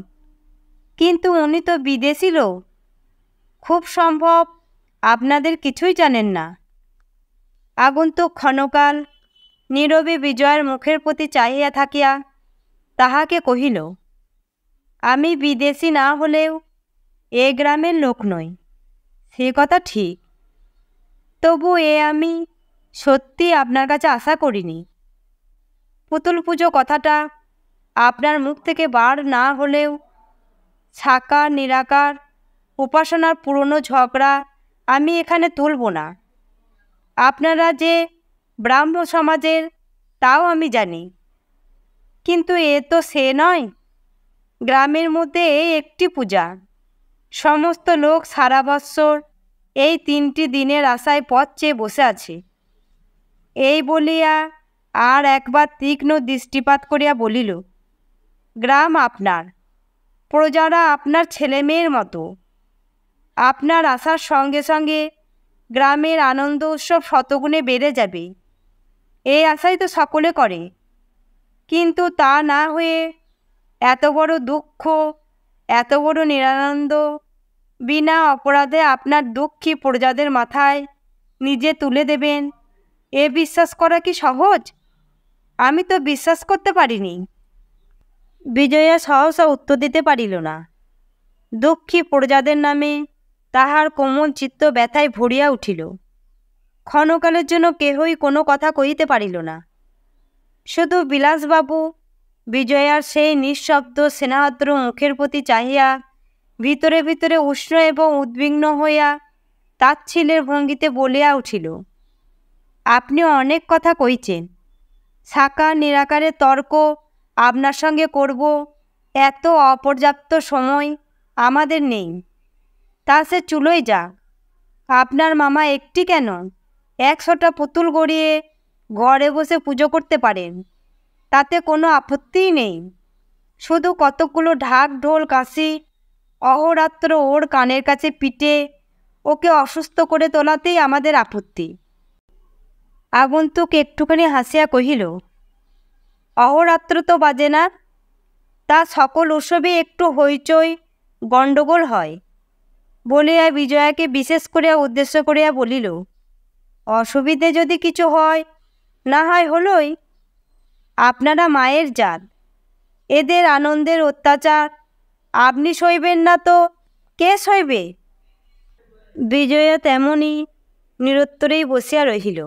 কিন্তু উনি তো বিদেশী লোক, খুব সম্ভব আপনাদের কিছুই জানেন না। আগন্তুক ক্ষণকাল নীরবে বিজয়ার মুখের প্রতি চাহিয়া থাকিয়া তাহাকে কহিল, আমি বিদেশী না হলেও এ গ্রামের লোক নই, সে কথা ঠিক, তবু আমি সত্যি আপনার কাছে আশা করিনি। পুতুল পুজো কথাটা আপনার মুখ থেকে বার না হলেও সাকার নিরাকার উপাসনার পুরনো ঝগড়া আমি এখানে তুলব না। আপনারা যে ব্রাহ্ম সমাজের তাও আমি জানি, কিন্তু এ তো সে নয়। গ্রামের মধ্যে এই একটি পূজা, সমস্ত লোক সারা বৎসর এই 3টি দিনের আশায় পথ চেয়ে বসে আছে। এই বলিয়া আর একবার তীক্ষ্ণ দৃষ্টিপাত করিয়া বলিল, গ্রাম আপনার, প্রজারা আপনার ছেলে মেয়ের মতো। আপনার আসার সঙ্গে সঙ্গে গ্রামের আনন্দ উৎসব শতগুণে বেড়ে যাবে, এই আশাই তো সকলে করে। কিন্তু তা না হয়ে এত বড় দুঃখ, এত বড় নিরানন্দ বিনা অপরাধে আপনার দুঃখী প্রজাদের মাথায় নিজে তুলে দেবেন, এ বিশ্বাস করা কি সহজ? আমি তো বিশ্বাস করতে পারিনি। বিজয়া সহসা উত্তর দিতে পারিল না। দুঃখী প্রজাদের নামে তাহার কোমল চিত্ত ব্যথায় ভরিয়া উঠিল। ক্ষণকালের জন্য কেহই কোনো কথা কহিতে পারিল না। শুধু বিলাসবাবু বিজয়ার সেই নিঃশব্দ স্নেহাদ্র মুখের প্রতি চাহিয়া ভিতরে ভিতরে উষ্ণ এবং উদ্বিগ্ন হইয়া তাচ্ছিল্যের ভঙ্গিতে বলিয়া উঠিল, আপনি অনেক কথা কইছেন, সাকার নিরাকারে তর্ক আপনার সঙ্গে করব এত অপর্যাপ্ত সময় আমাদের নেই। তা সে চুলোই যাক। আপনার মামা একটি কেন 100টা পুতুল গড়িয়ে ঘরে বসে পুজো করতে পারেন, তাতে কোনো আপত্তিই নেই। শুধু কতকগুলো ঢাক ঢোল কাশি অহোরাত্র ওর কানের কাছে পিটে ওকে অসুস্থ করে তোলাতেই আমাদের আপত্তি। আগন্তুক একটুখানি হাসিয়া কহিল, অহোরাত্র তো বাজে না, তা সকল উৎসবে একটু হইচই গণ্ডগোল হয়। বলিয়া বিজয়াকে বিশেষ করিয়া উদ্দেশ্য করিয়া বলিল, অসুবিধে যদি কিছু হয় না হয় হলোই, আপনারা মায়ের জাত, এদের আনন্দের অত্যাচার আপনি সইবেন না তো কে সইবে? বিজয়া তেমনি নিরুত্তরেই বসিয়া রহিল।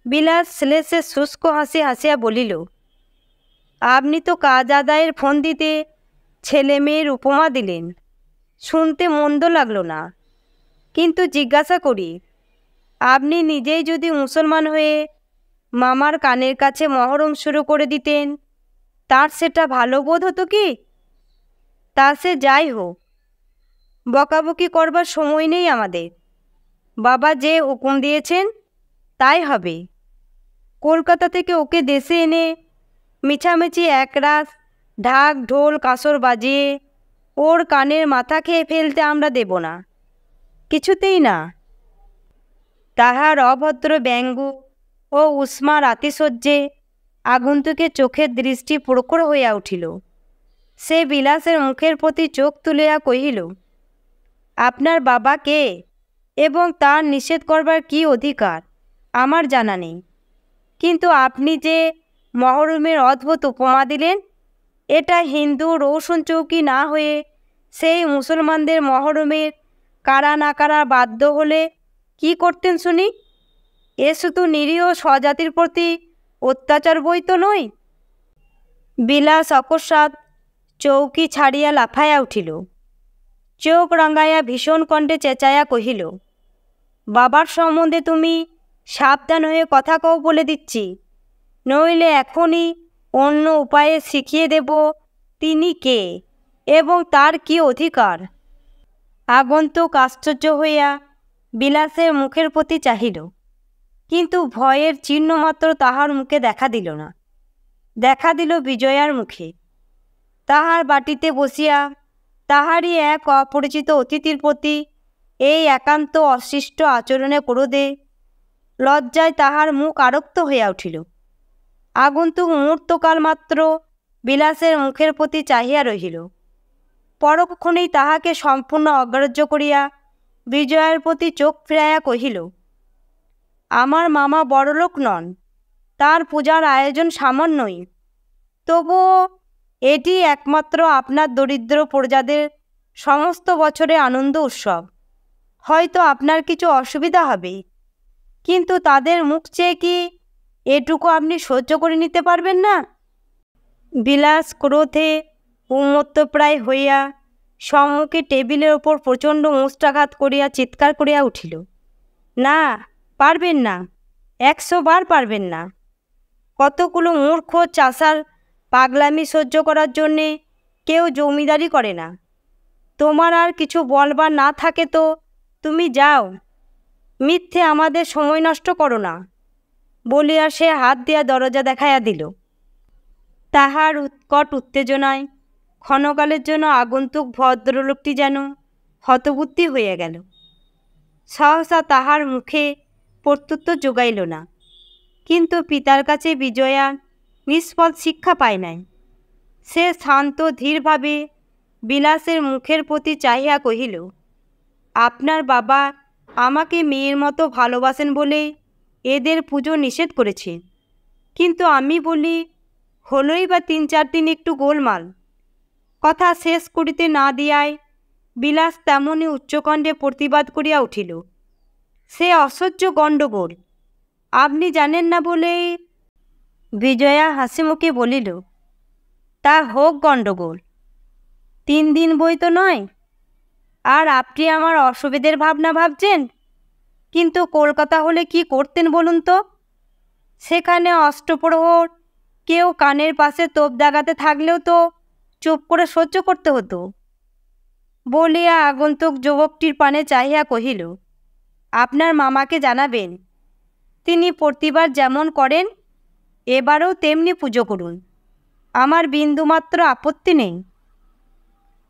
বিলাস শ্লেষে শুষ্ক হাসি হাসিয়া বলিল, আপনি তো কাজ আদায়ের ফন্দিতে ছেলে মেয়ের উপমা দিলেন, শুনতে মন্দ লাগলো না। কিন্তু জিজ্ঞাসা করি, আপনি নিজেই যদি মুসলমান হয়ে মামার কানের কাছে মহরম শুরু করে দিতেন, তার সেটা ভালো বোধ হতো কি? তা সে যাই হোক, বকাবকি করবার সময় নেই আমাদের। বাবা যে হুকুম দিয়েছেন তাই হবে। কলকাতা থেকে ওকে দেশে এনে মিছামিছি একরাশ ঢাক ঢোল কাসর বাজিয়ে ওর কানের মাথা খেয়ে ফেলতে আমরা দেব না, কিছুতেই না। তাহার অভদ্র ব্যঙ্গ ও উষ্মার আতিশয্যে আগন্তুকের চোখের দৃষ্টি প্রখর হইয়া উঠিল। সে বিলাসের মুখের প্রতি চোখ তুলিয়া কহিল, আপনার বাবা কে এবং তার নিষেধ করবার কি অধিকার আমার জানা নেই। কিন্তু আপনি যে মহরমের অদ্ভুত উপমা দিলেন, এটা হিন্দু রৌশন চৌকি না হয়ে সেই মুসলমানদের মহরমের কারা না কারা বাধ্য হলে কি করতেন শুনি? এ শুধু নিরীহ স্বজাতির প্রতি অত্যাচার বই তো নয়। বিলাস অকস্মাৎ চৌকি ছাড়িয়া লাফাইয়া উঠিল। চোখ রাঙাইয়া ভীষণ কণ্ঠে চেঁচাইয়া কহিল, বাবার সম্বন্ধে তুমি সাবধান হয়ে কথা কও বলে দিচ্ছি, নইলে এখনই অন্য উপায়ে শিখিয়ে দেব তিনি কে এবং তার কি অধিকার। আগন্তুক আশ্চর্য হইয়া বিলাসের মুখের প্রতি চাহিল, কিন্তু ভয়ের চিহ্নমাত্র তাহার মুখে দেখা দিল না। দেখা দিল বিজয়ার মুখে। তাহার বাটিতে বসিয়া তাহারই এক অপরিচিত অতিথির প্রতি এই একান্ত অশিষ্ট আচরণে ক্রোধে লজ্জায় তাহার মুখ আরক্ত হইয়া উঠিল। আগন্তুক মুহূর্তকাল মাত্র বিলাসের মুখের প্রতি চাহিয়া রহিল, পরক্ষণেই তাহাকে সম্পূর্ণ অগ্রাহ্য করিয়া বিজয়ার প্রতি চোখ ফিরাইয়া কহিল, আমার মামা বড়লোক নন, তার পূজার আয়োজন সামান্যই, তবুও এটি একমাত্র আপনার দরিদ্র প্রজাদের সমস্ত বছরে আনন্দ উৎসব। হয়তো আপনার কিছু অসুবিধা হবে, কিন্তু তাদের মুখ চেয়ে কি এটুকু আপনি সহ্য করে নিতে পারবেন না? বিলাস ক্রোধে উন্মত্তপ্রায় হইয়া সম্মুখে টেবিলের ওপর প্রচণ্ড মুষ্টাঘাত করিয়া চিৎকার করিয়া উঠিল, না, পারবেন না, 100 বার পারবেন না। কতগুলো মূর্খ চাষার পাগলামি সহ্য করার জন্যে কেউ জমিদারি করে না। তোমার আর কিছু বলবার না থাকে তো তুমি যাও, মিথ্যে আমাদের সময় নষ্ট করো না বলিয়া সে হাত দিয়া দরজা দেখাইয়া দিল। তাহার উৎকট উত্তেজনায় ক্ষণকালের জন্য আগন্তুক ভদ্রলোকটি যেন হতবুদ্ধি হইয়া গেল। সহসা তাহার মুখে প্রত্যুত্তর যোগাইল না। কিন্তু পিতার কাছে বিজয়া নিষ্ফল শিক্ষা পায় নাই। সে শান্ত ধীরভাবে বিলাসের মুখের প্রতি চাহিয়া কহিল, আপনার বাবা আমাকে মেয়ের মতো ভালোবাসেন বলে এদের পুজো নিষেধ করেছে, কিন্তু আমি বলি হলোই বা ৩-৪ দিন একটু গোলমাল। কথা শেষ করিতে না দিয়ায় বিলাস তেমনি উচ্চকণ্ঠে প্রতিবাদ করিয়া উঠিল, সে অসহ্য গণ্ডগোল, আপনি জানেন না বলে। বিজয়া হাসিমুখে বলিল, তা হোক গণ্ডগোল, ৩ দিন বই তো নয়। আর আপনি আমার অসুবিধের ভাবনা ভাবছেন, কিন্তু কলকাতা হলে কি করতেন বলুন তো? সেখানে অষ্টপ্রহর কেউ কানের পাশে তোপ দাগাতে থাকলেও তো চুপ করে সহ্য করতে হতো। বলিয়া আগন্তুক যুবকটির পানে চাহিয়া কহিল, আপনার মামাকে জানাবেন, তিনি প্রতিবার যেমন করেন এবারেও তেমনি পুজো করুন, আমার বিন্দুমাত্র আপত্তি নেই।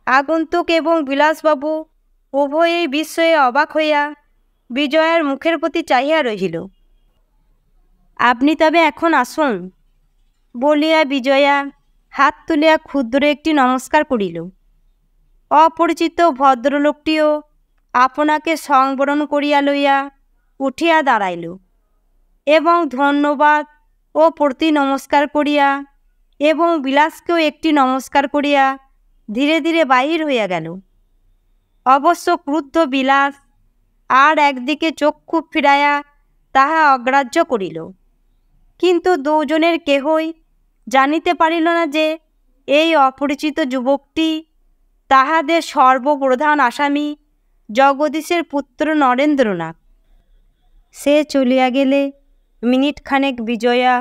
আগন্তুক এবং বিলাসবাবু উভয়েই বিস্ময়ে অবাক হইয়া বিজয়ার মুখের প্রতি চাহিয়া রহিল। আপনি তবে এখন আসুন বলিয়া বিজয়া হাত তুলিয়া ক্ষুদ্র একটি নমস্কার করিল। অপরিচিত ভদ্রলোকটিও আপনাকে সংবরণ করিয়া লইয়া উঠিয়া দাঁড়াইল এবং ধন্যবাদ ও প্রতি নমস্কার করিয়া এবং বিলাসকেও একটি নমস্কার করিয়া ধীরে ধীরে বাহির হইয়া গেল। অবশ্য ক্রুদ্ধ বিলাস আর একদিকে চক্ষু ফিরাইয়া তাহা অগ্রাহ্য করিল, কিন্তু দুজনের কেহই জানিতে পারিল না যে এই অপরিচিত যুবকটি তাহাদের সর্বপ্রধান আসামী জগদীশের পুত্র নরেন্দ্রনাথ। সে চলিয়া গেলে মিনিটখানেক বিজয়া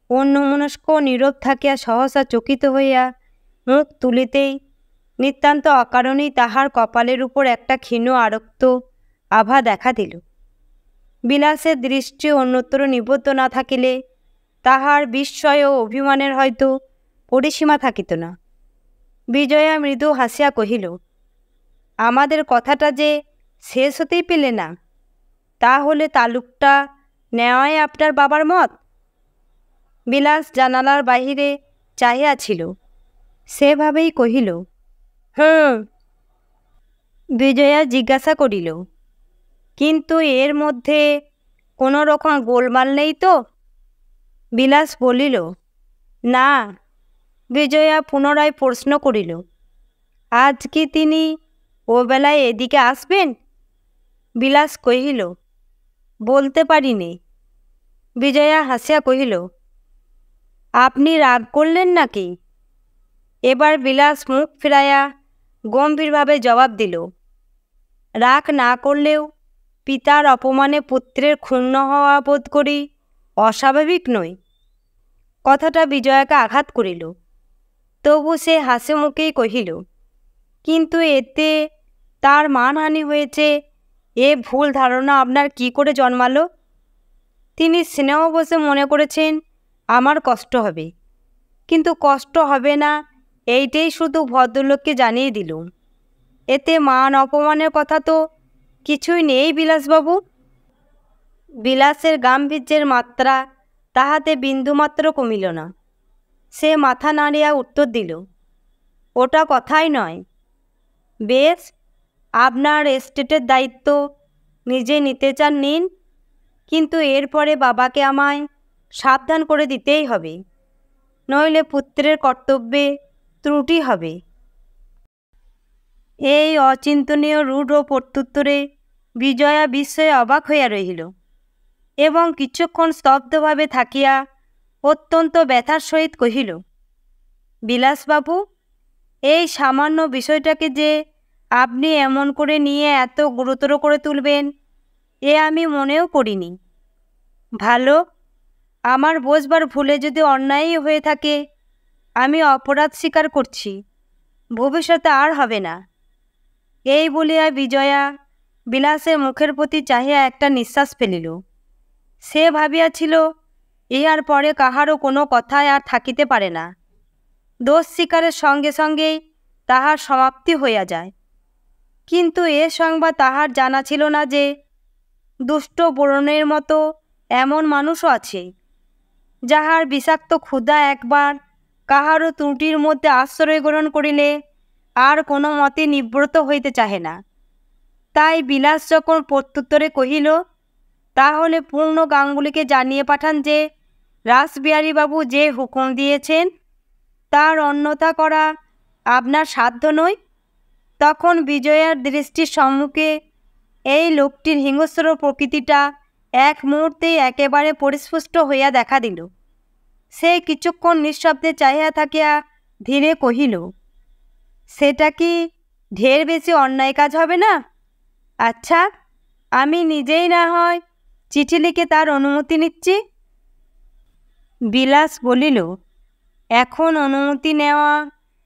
অন্যমনস্ক নীরব থাকিয়া সহসা চকিত হইয়া মুখ তুলিতেই নিতান্ত অকারণেই তাহার কপালের উপর একটা ক্ষীণ আরক্ত আভা দেখা দিল। বিলাসের দৃষ্টি অন্যত্র নিবদ্ধ না থাকিলে তাহার বিস্ময় ও অভিমানের হয়তো পরিসীমা থাকিত না। বিজয়া মৃদু হাসিয়া কহিল, আমাদের কথাটা যে শেষ হতেই পেলে না, তা হলে তালুকটা নেওয়াই আপনার বাবার মত? বিলাস জানালার বাহিরে চাহিয়াছিল, সেভাবেই কহিল, হুম। বিজয়া জিজ্ঞাসা করিল, কিন্তু এর মধ্যে কোনো রকম গোলমাল নেই তো? বিলাস বলিল, না। বিজয়া পুনরায় প্রশ্ন করিল, আজ কি তিনি ও বেলায় এদিকে আসবেন? বিলাস কহিল, বলতে পারিনি। বিজয়া হাসিয়া কহিল, আপনি রাগ করলেন নাকি? এবার বিলাস মুখ ফিরাইয়া গম্ভীরভাবে জবাব দিল, রাগ না করলেও পিতার অপমানে পুত্রের ক্ষুণ্ণ হওয়া বোধ করি অস্বাভাবিক নয়। কথাটা বিজয়াকে আঘাত করিল, তবু সে হাসি মুখেই কহিল, কিন্তু এতে তার মানহানি হয়েছে এ ভুল ধারণা আপনার কি করে জন্মালো? তিনি স্নেহবশে মনে করেছেন আমার কষ্ট হবে, কিন্তু কষ্ট হবে না এইটাই শুধু ভদ্রলোককে জানিয়ে দিলুম। এতে মান অপমানের কথা তো কিছুই নেই বিলাসবাবু। বিলাসের গাম্ভীর্যের মাত্রা তাহাতে বিন্দুমাত্র কমিল না। সে মাথা নাড়িয়া উত্তর দিল, ওটা কথাই নয়। বেশ, আপনার এস্টেটের দায়িত্ব নিজে নিতে চান নিন, কিন্তু এরপরে বাবাকে আমায় সাবধান করে দিতেই হবে, নইলে পুত্রের কর্তব্যে ত্রুটি হবে। এই অচিন্তনীয় রূঢ় প্রত্যুত্তরে বিজয়া বিস্ময়ে অবাক হইয়া রহিল এবং কিছুক্ষণ স্তব্ধভাবে থাকিয়া অত্যন্ত ব্যথার সহিত কহিল, বিলাসবাবু, এই সামান্য বিষয়টাকে যে আপনি এমন করে নিয়ে এত গুরুতর করে তুলবেন এ আমি মনেও করিনি। ভালো, আমার বোঝবার ভুলে যদি অন্যায়ই হয়ে থাকে আমি অপরাধ স্বীকার করছি, ভবিষ্যতে আর হবে না। এই বলিয়া বিজয়া বিলাসের মুখের প্রতি চাহিয়া একটা নিঃশ্বাস ফেলিল। সে ভাবিয়াছিল, ইহার পরে কাহারও কোনো কথায় আর থাকিতে পারে না। দোষ স্বীকারের সঙ্গে সঙ্গেই তাহার সমাপ্তি হইয়া যায়। কিন্তু এ সংবাদ তাহার জানা ছিল না যে দুষ্ট বরণের মতো এমন মানুষও আছে, যাহার বিষাক্ত ক্ষুধা একবার কাহারও ত্রুটির মধ্যে আশ্রয় গ্রহণ করিলে আর কোনো মতে নিবৃত্ত হইতে চাহে না। তাই বিলাস যখন প্রত্যুত্তরে কহিল, তাহলে পূর্ণ গাঙ্গুলিকে জানিয়ে পাঠান যে রাসবিহারীবাবু যে হুকুম দিয়েছেন তার অন্যথা করা আপনার সাধ্য নয়, তখন বিজয়ার দৃষ্টির সম্মুখে এই লোকটির হিংস্র প্রকৃতিটা এক মুহূর্তেই একেবারে পরিস্ফুষ্ট হইয়া দেখা দিল। সে কিছুক্ষণ নিঃশব্দে চাহিয়া থাকিয়া ধীরে কহিল, সেটা কি ঢের বেশি অন্যায় কাজ হবে না? আচ্ছা, আমি নিজেই না হয় চিঠি লিখে তার অনুমতি নিচ্ছি। বিলাস বলিল, এখন অনুমতি নেওয়া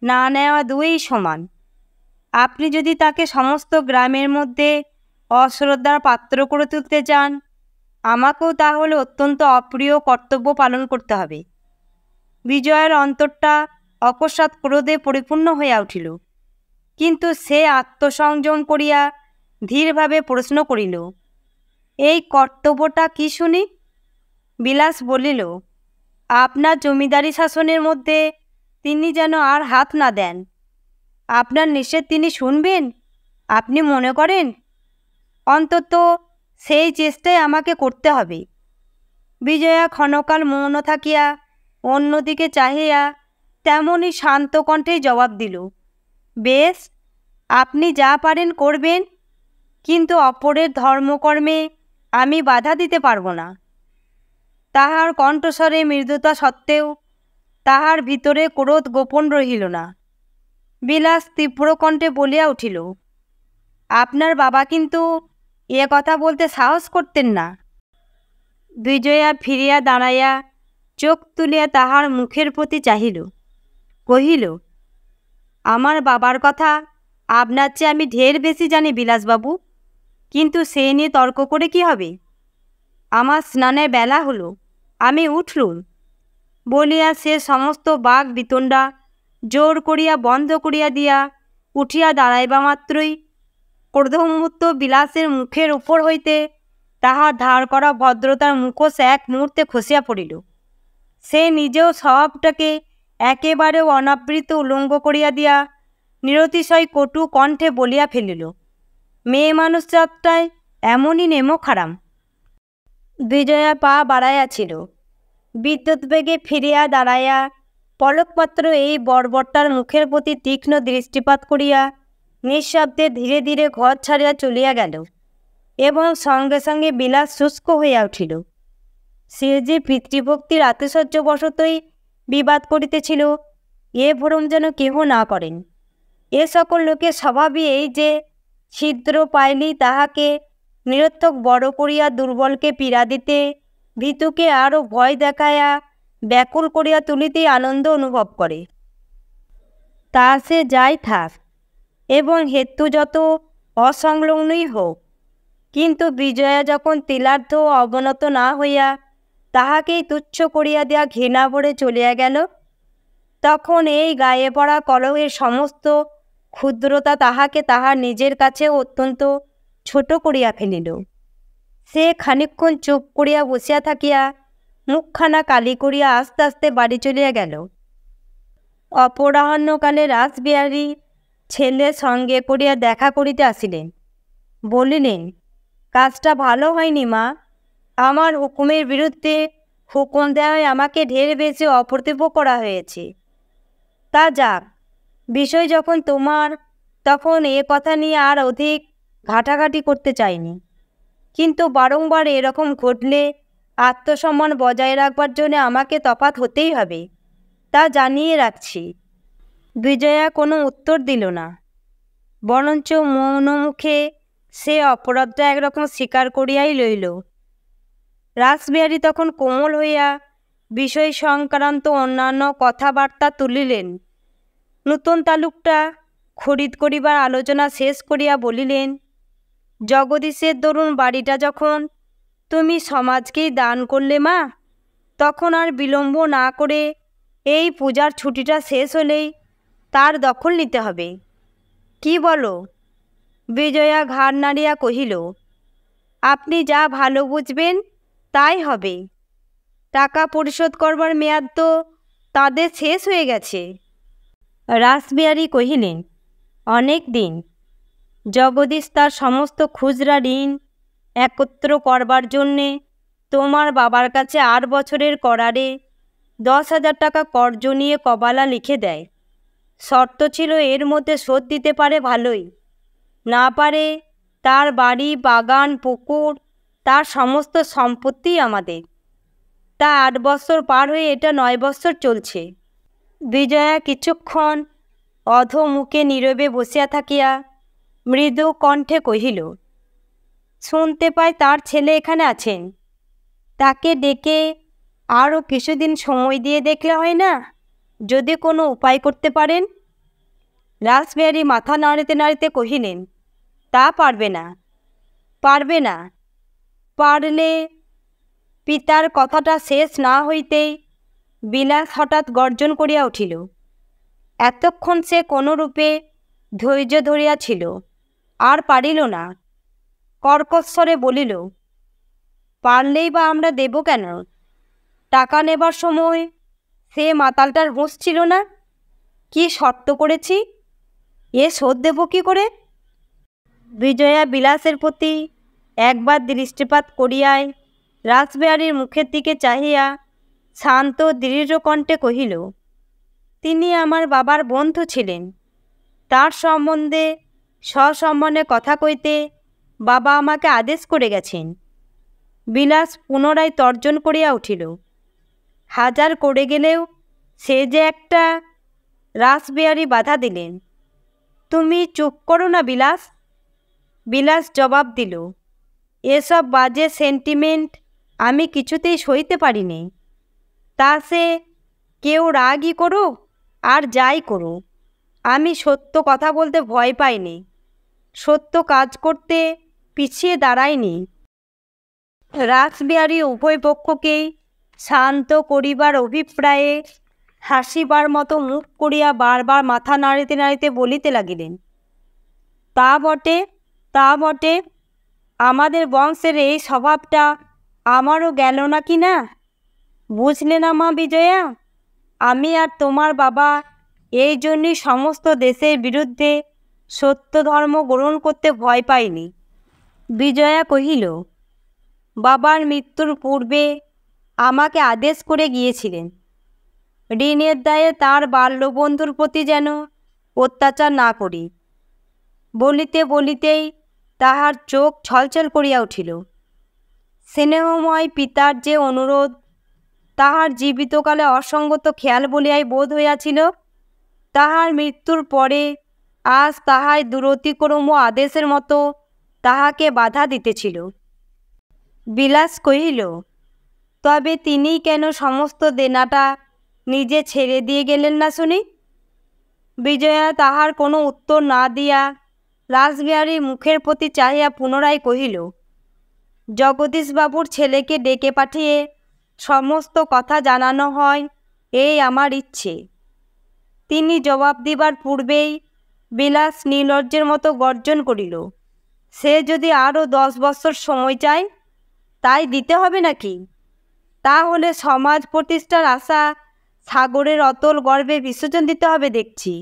না নেওয়া দুই সমান। আপনি যদি তাকে সমস্ত গ্রামের মধ্যে অশ্রদ্ধার পাত্র করে তুলতে চান, আমাকেও তাহলে অত্যন্ত অপ্রিয় কর্তব্য পালন করতে হবে। বিজয়ের অন্তরটা অকস্মাৎ ক্রোধে পরিপূর্ণ হইয়া উঠিল, কিন্তু সে আত্মসংযম করিয়া ধীরভাবে প্রশ্ন করিল, এই কর্তব্যটা কি শুনি? বিলাস বলিল, আপনার জমিদারি শাসনের মধ্যে তিনি যেন আর হাত না দেন। আপনার নিষেধ তিনি শুনবেন আপনি মনে করেন? অন্তত সেই চেষ্টাই আমাকে করতে হবে। বিজয়া ক্ষণকাল মৌন থাকিয়া অন্যদিকে চাহিয়া তেমনি শান্ত কণ্ঠেই জবাব দিল, বেশ, আপনি যা পারেন করবেন, কিন্তু অপরের ধর্মকর্মে আমি বাধা দিতে পারব না। তাহার কণ্ঠস্বরে মৃদুতা সত্ত্বেও তাহার ভিতরে ক্রোধ গোপন রহিল না। বিলাস তীব্র কণ্ঠে বলিয়া উঠিল, আপনার বাবা কিন্তু এ কথা বলতে সাহস করতেন না। বিজয়া ফিরিয়া দাঁড়াইয়া চোখ তুলিয়া তাহার মুখের প্রতি চাহিল, কহিল, আমার বাবার কথা আপনার চেয়ে আমি ঢের বেশি জানি বিলাসবাবু, কিন্তু সে নিয়ে তর্ক করে কি হবে? আমার স্নানের বেলা হলো, আমি উঠলুম। বলিয়া সে সমস্ত বাঘ বিতণ্ডা জোর করিয়া বন্ধ করিয়া দিয়া উঠিয়া দাঁড়াইবা মাত্রই ক্রোধমুক্ত বিলাসের মুখের উপর হইতে তাহার ধার করা ভদ্রতার মুখোশ এক মুহূর্তে খসিয়া পড়িল। সে নিজেও স্বভাবটাকে একেবারে অনাবৃত উলঙ্গ করিয়া দিয়া নিরতিশয় কটু কণ্ঠে বলিয়া ফেলিল, মেয়ে মানুষ যাত্রায় এমনই নেমো খারাম। বিজয়া পা বাড়াইয়াছিল, বিদ্যুৎ বেগে ফিরিয়া দাঁড়াইয়া পলকমাত্র এই বর্বরটার মুখের প্রতি তীক্ষ্ণ দৃষ্টিপাত করিয়া নিঃশব্দে ধীরে ধীরে ঘর ছাড়িয়া চলিয়া গেল, এবং সঙ্গে সঙ্গে বিলাস শুষ্ক হইয়া উঠিল। সে যে পিতৃভক্তির আতিশয্যবশতই বিবাদ করিতেছিল, এ ভ্রম যেন কেহ না করেন। এ সকল লোকের স্বভাবই এই যে ছিদ্র পাইলেই তাহাকে নিরর্থক বড় করিয়া দুর্বলকে পীড়া দিতে, ভীতুকে আরও ভয় দেখাইয়া ব্যাকুল করিয়া তুলিতেই আনন্দ অনুভব করে। তা সে যাই থাক এবং হেতু যত অসংলগ্নই হোক, কিন্তু বিজয়া যখন তিলার্ধ অবনত না হইয়া তাহাকেই তুচ্ছ করিয়া দেয়া ঘৃণা ভরে চলিয়া গেল, তখন এই গায়ে পড়া কলহের সমস্ত ক্ষুদ্রতা তাহাকে তাহার নিজের কাছে অত্যন্ত ছোট করিয়া ফেলিল। সে খানিকক্ষণ চুপ করিয়া বসিয়া থাকিয়া মুখখানা কালি করিয়া আস্তে আস্তে বাড়ি চলিয়া গেল। অপরাহ্নকালে রাসবিহারী ছেলে সঙ্গে করিয়া দেখা করিতে আসিলেন। বলিলেন, কাজটা ভালো হয়নি মা, আমার হুকুমের বিরুদ্ধে হুকুম দেওয়ায় আমাকে ঢের বেশি অপ্রতিভ করা হয়েছে। তা যাক, বিষয় যখন তোমার, তখন এ কথা নিয়ে আর অধিক ঘাটাঘাটি করতে চাইনি, কিন্তু বারংবার এরকম ঘটলে আত্মসম্মান বজায় রাখবার জন্য আমাকে তফাৎ হতেই হবে, তা জানিয়ে রাখছি। বিজয়া কোনো উত্তর দিল না, বরঞ্চ মৌন মুখে সে অপরাধটা একরকম স্বীকার করিয়াই লইল। রাসবিহারী তখন কোমল হইয়া বিষয় সংক্রান্ত অন্যান্য কথাবার্তা তুলিলেন। নূতন তালুকটা খরিদ করিবার আলোচনা শেষ করিয়া বলিলেন, জগদীশের দরুন বাড়িটা যখন তুমি সমাজকেই দান করলে মা, তখন আর বিলম্ব না করে এই পূজার ছুটিটা শেষ হলেই তার দখল নিতে হবে। কি বলো? বিজয়া ঘাড় নাড়িয়া কহিল, আপনি যা ভালো বুঝবেন তাই হবে। টাকা পরিশোধ করবার মেয়াদ তো তাদের শেষ হয়ে গেছে। রাসবিহারী কহিলেন, অনেক দিন। জগদীশ তার সমস্ত খুচরা ঋণ একত্র করবার জন্যে তোমার বাবার কাছে 8 বছরের করারে 10,000 টাকা কর্জ নিয়ে কবালা লিখে দেয়। শর্ত ছিল এর মধ্যে শোধ দিতে পারে ভালোই, না পারে তার বাড়ি, বাগান, পুকুর, তার সমস্ত সম্পত্তি আমাদের। তা 8 বছর পার হয়ে এটা 9 বছর চলছে। বিজয়া কিছুক্ষণ অধোমুখে নীরবে বসিয়া থাকিয়া মৃদু কণ্ঠে কহিল, শুনতে পাই তার ছেলে এখানে আছেন। তাকে ডেকে আরও কিছুদিন সময় দিয়ে দেখলে হয় না, যদি কোনো উপায় করতে পারেন? রাসবিহারী মাথা নাড়িতে নাড়িতে কহিলেন, তা পারবে না। পারবে না? পারলে? পিতার কথাটা শেষ না হইতেই বিলাস হঠাৎ গর্জন করিয়া উঠিল। এতক্ষণ সে কোনরূপে ধৈর্য ধরিয়াছিল, আর পারিল না। কর্কশ্বরে বলিল, পারলেই বা আমরা দেব কেন? টাকা নেবার সময় সে মাতালটার হুঁশ ছিল না? কি শর্ত করেছি, এ শোধ দেব কি করে? বিজয়া বিলাসের প্রতি একবার দৃষ্টিপাত করিয়াই রাসবিহারীর মুখের দিকে চাহিয়া শান্ত দৃঢ় কণ্ঠে কহিল, তিনি আমার বাবার বন্ধু ছিলেন। তার সম্বন্ধে সসম্মানে কথা কইতে বাবা আমাকে আদেশ করে গেছেন। বিলাস পুনরায় তর্জন করিয়া উঠিল, হাজার করে গেলেও সে যে একটা। রাসবিহারী বাধা দিলেন, তুমি চুপ করো না বিলাস। বিলাস জবাব দিল, এসব বাজে সেন্টিমেন্ট আমি কিছুতেই সইতে পারিনি। তা সে কেউ রাগই করো আর যাই করো, আমি সত্য কথা বলতে ভয় পাইনি, সত্য কাজ করতে পিছিয়ে দাঁড়াইনি। রাসবিহারী উভয় পক্ষকেই শান্ত করিবার অভিপ্রায়ে হাসিবার মতো মুখ করিয়া বারবার মাথা নাড়িতে নাড়িতে বলিতে লাগিলেন, তা বটে, তা বটে। আমাদের বংশের এই স্বভাবটা আমারও গেল না কি না? বুঝলে না মা বিজয়া, আমি আর তোমার বাবা এই জন্যই সমস্ত দেশের বিরুদ্ধে সত্য ধর্ম গ্রহণ করতে ভয় পাইনি। বিজয়া কহিল, বাবার মৃত্যুর পূর্বে আমাকে আদেশ করে গিয়েছিলেন ঋণের দায়ে তার বাল্যবন্ধুর প্রতি যেন অত্যাচার না করি। বলিতে বলিতেই তাহার চোখ ছলছল করিয়া উঠিল। স্নেহময় পিতার যে অনুরোধ তাহার জীবিতকালে অসঙ্গত খেয়াল বলিয়াই বোধ হইয়াছিল, তাহার মৃত্যুর পরে আজ তাহাই দুরতিক্রম আদেশের মতো তাহাকে বাধা দিতেছিল। বিলাস কহিল, তবে তিনি কেন সমস্ত দেনাটা নিজে ছেড়ে দিয়ে গেলেন না শুনি? বিজয়া তাহার কোনো উত্তর না দিয়া রাসবিহারীর মুখের প্রতি চাহিয়া পুনরায় কহিল, জগদীশবাবুর ছেলেকে ডেকে পাঠিয়ে সমস্ত কথা জানানো হয়, এই আমার ইচ্ছে। তিনি জবাব দিবার পূর্বেই বিলাস নির্লজ্জের মতো গর্জন করিল, সে যদি আরও 10 বছর সময় চায় তাই দিতে হবে নাকি? তাহলে সমাজ প্রতিষ্ঠার আশা সাগরের অতল গর্ভে বিসর্জন দিতে হবে দেখছি।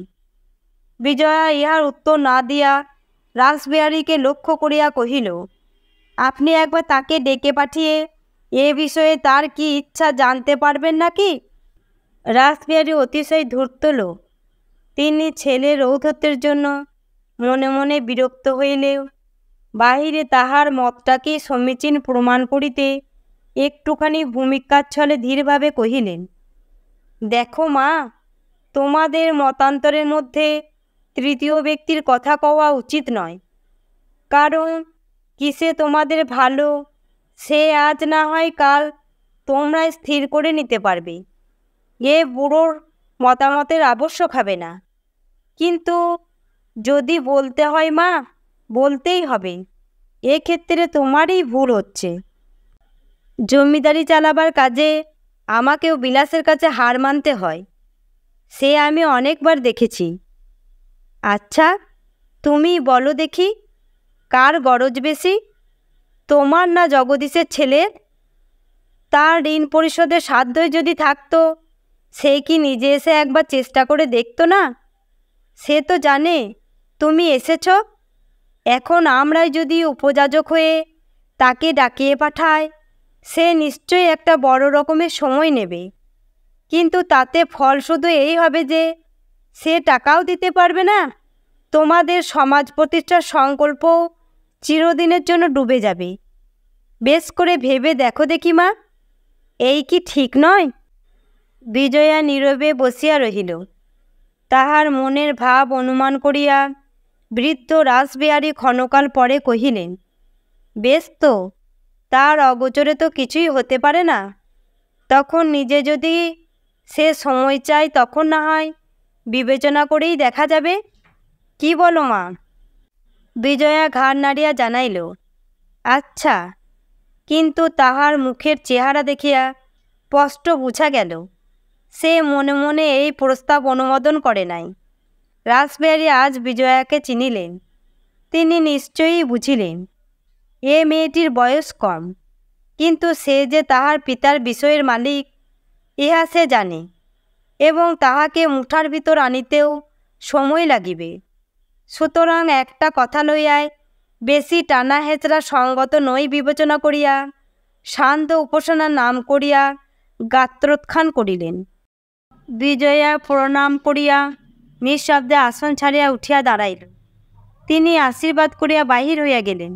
বিজয়া ইহার উত্তর না দিয়া রাসবিহারীকে লক্ষ্য করিয়া কহিল, আপনি একবার তাকে ডেকে পাঠিয়ে এ বিষয়ে তার কি ইচ্ছা জানতে পারবেন নাকি? রাসবিহারী অতিশয় ধূর্ত লোক। তিনি ছেলের ঔদ্ধত্যের জন্য মনে মনে বিরক্ত হইলেও বাহিরে তাহার মতটাকে সমীচীন প্রমাণ করিতে একটুখানি ভূমিকাচ্ছলে ধীরভাবে কহিলেন, দেখো মা, তোমাদের মতান্তরের মধ্যে তৃতীয় ব্যক্তির কথা কওয়া উচিত নয়। কারণ কিসে তোমাদের ভালো সে আজ না হয় কাল তোমরা স্থির করে নিতে পারবে। এ বুড়োর মতামতের আবশ্যক হবে না। কিন্তু যদি বলতে হয় মা, বলতেই হবে। এক্ষেত্রে তোমারই ভুল হচ্ছে। জমিদারি চালাবার কাজে আমাকেও বিলাসের কাছে হার মানতে হয়, সে আমি অনেকবার দেখেছি। আচ্ছা, তুমি বলো দেখি, কার গরজ বেশি, তোমার না জগদীশের ছেলের? তার ঋণ পরিশোধের সাধ্যই যদি থাকতো, সে কি নিজে এসে একবার চেষ্টা করে দেখতো না? সে তো জানে তুমি এসেছ। এখন আমরাই যদি উপযাজক হয়ে তাকে ডাকিয়ে পাঠাই, সে নিশ্চয়ই একটা বড় রকমের সময় নেবে। কিন্তু তাতে ফল শুধু এই হবে যে সে টাকাও দিতে পারবে না, তোমাদের সমাজ প্রতিষ্ঠার সংকল্প চিরদিনের জন্য ডুবে যাবে। বেশ করে ভেবে দেখো দেখি মা, এই কি ঠিক নয়? বিজয়া নীরবে বসিয়া রহিল। তাহার মনের ভাব অনুমান করিয়া বৃদ্ধ রাসবিহারী ক্ষণকাল পরে কহিলেন, বেশ তো, তার অগোচরে তো কিছুই হতে পারে না। তখন নিজে যদি সে সময় চায়, তখন না হয় বিবেচনা করেই দেখা যাবে। কি বলো মা? বিজয়া ঘাড় নাড়িয়া জানাইল, আচ্ছা। কিন্তু তাহার মুখের চেহারা দেখিয়া স্পষ্ট বুঝা গেল সে মনে মনে এই প্রস্তাব অনুমোদন করে নাই। রাসবিহারী আজ বিজয়াকে চিনিলেন। তিনি নিশ্চয়ই বুঝিলেন এ মেয়েটির বয়স কম, কিন্তু সে যে তাহার পিতার বিষয়ের মালিক, ইহা সে জানে, এবং তাহাকে মুঠার ভিতর আনিতেও সময় লাগিবে। সুতরাং একটা কথা লইয়াই বেশি টানা হেঁচড়া সঙ্গত নই বিবেচনা করিয়া শান্ত উপাসনার নাম করিয়া গাত্রোত্থান করিলেন। বিজয়া প্রণাম করিয়া নিঃশব্দে আসন ছাড়িয়া উঠিয়া দাঁড়াইল। তিনি আশীর্বাদ করিয়া বাহির হইয়া গেলেন।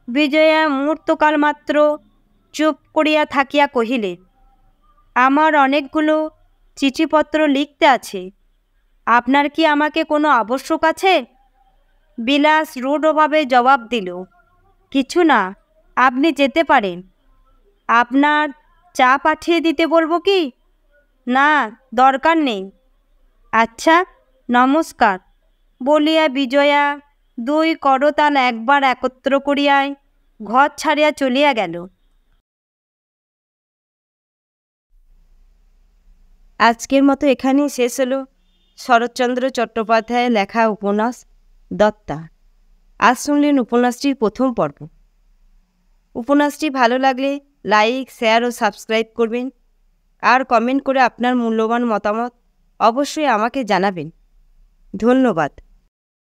বিজয়া মুহূর্তকাল মাত্র চুপ করিয়া থাকিয়া কহিলেন, আমার অনেকগুলো চিঠিপত্র লিখতে আছে। আপনার কি আমাকে কোনো আবশ্যক আছে? বিলাস রূঢ়ভাবে জবাব দিল, কিছু না, আপনি যেতে পারেন। আপনার চা পাঠিয়ে দিতে বলবো কি? না, দরকার নেই। আচ্ছা, নমস্কার বলিয়া বিজয়া দুই করতাল একবার একত্র করিয়াই ঘর ছাড়িয়া চলিয়া গেল। আজকের মতো এখানেই শেষ হলো শরৎচন্দ্র চট্টোপাধ্যায়ের লেখা উপন্যাস দত্তা। আজ শুনলেন উপন্যাসটির প্রথম পর্ব। উপন্যাসটি ভালো লাগলে লাইক, শেয়ার ও সাবস্ক্রাইব করবেন, আর কমেন্ট করে আপনার মূল্যবান মতামত অবশ্যই আমাকে জানাবেন। ধন্যবাদ।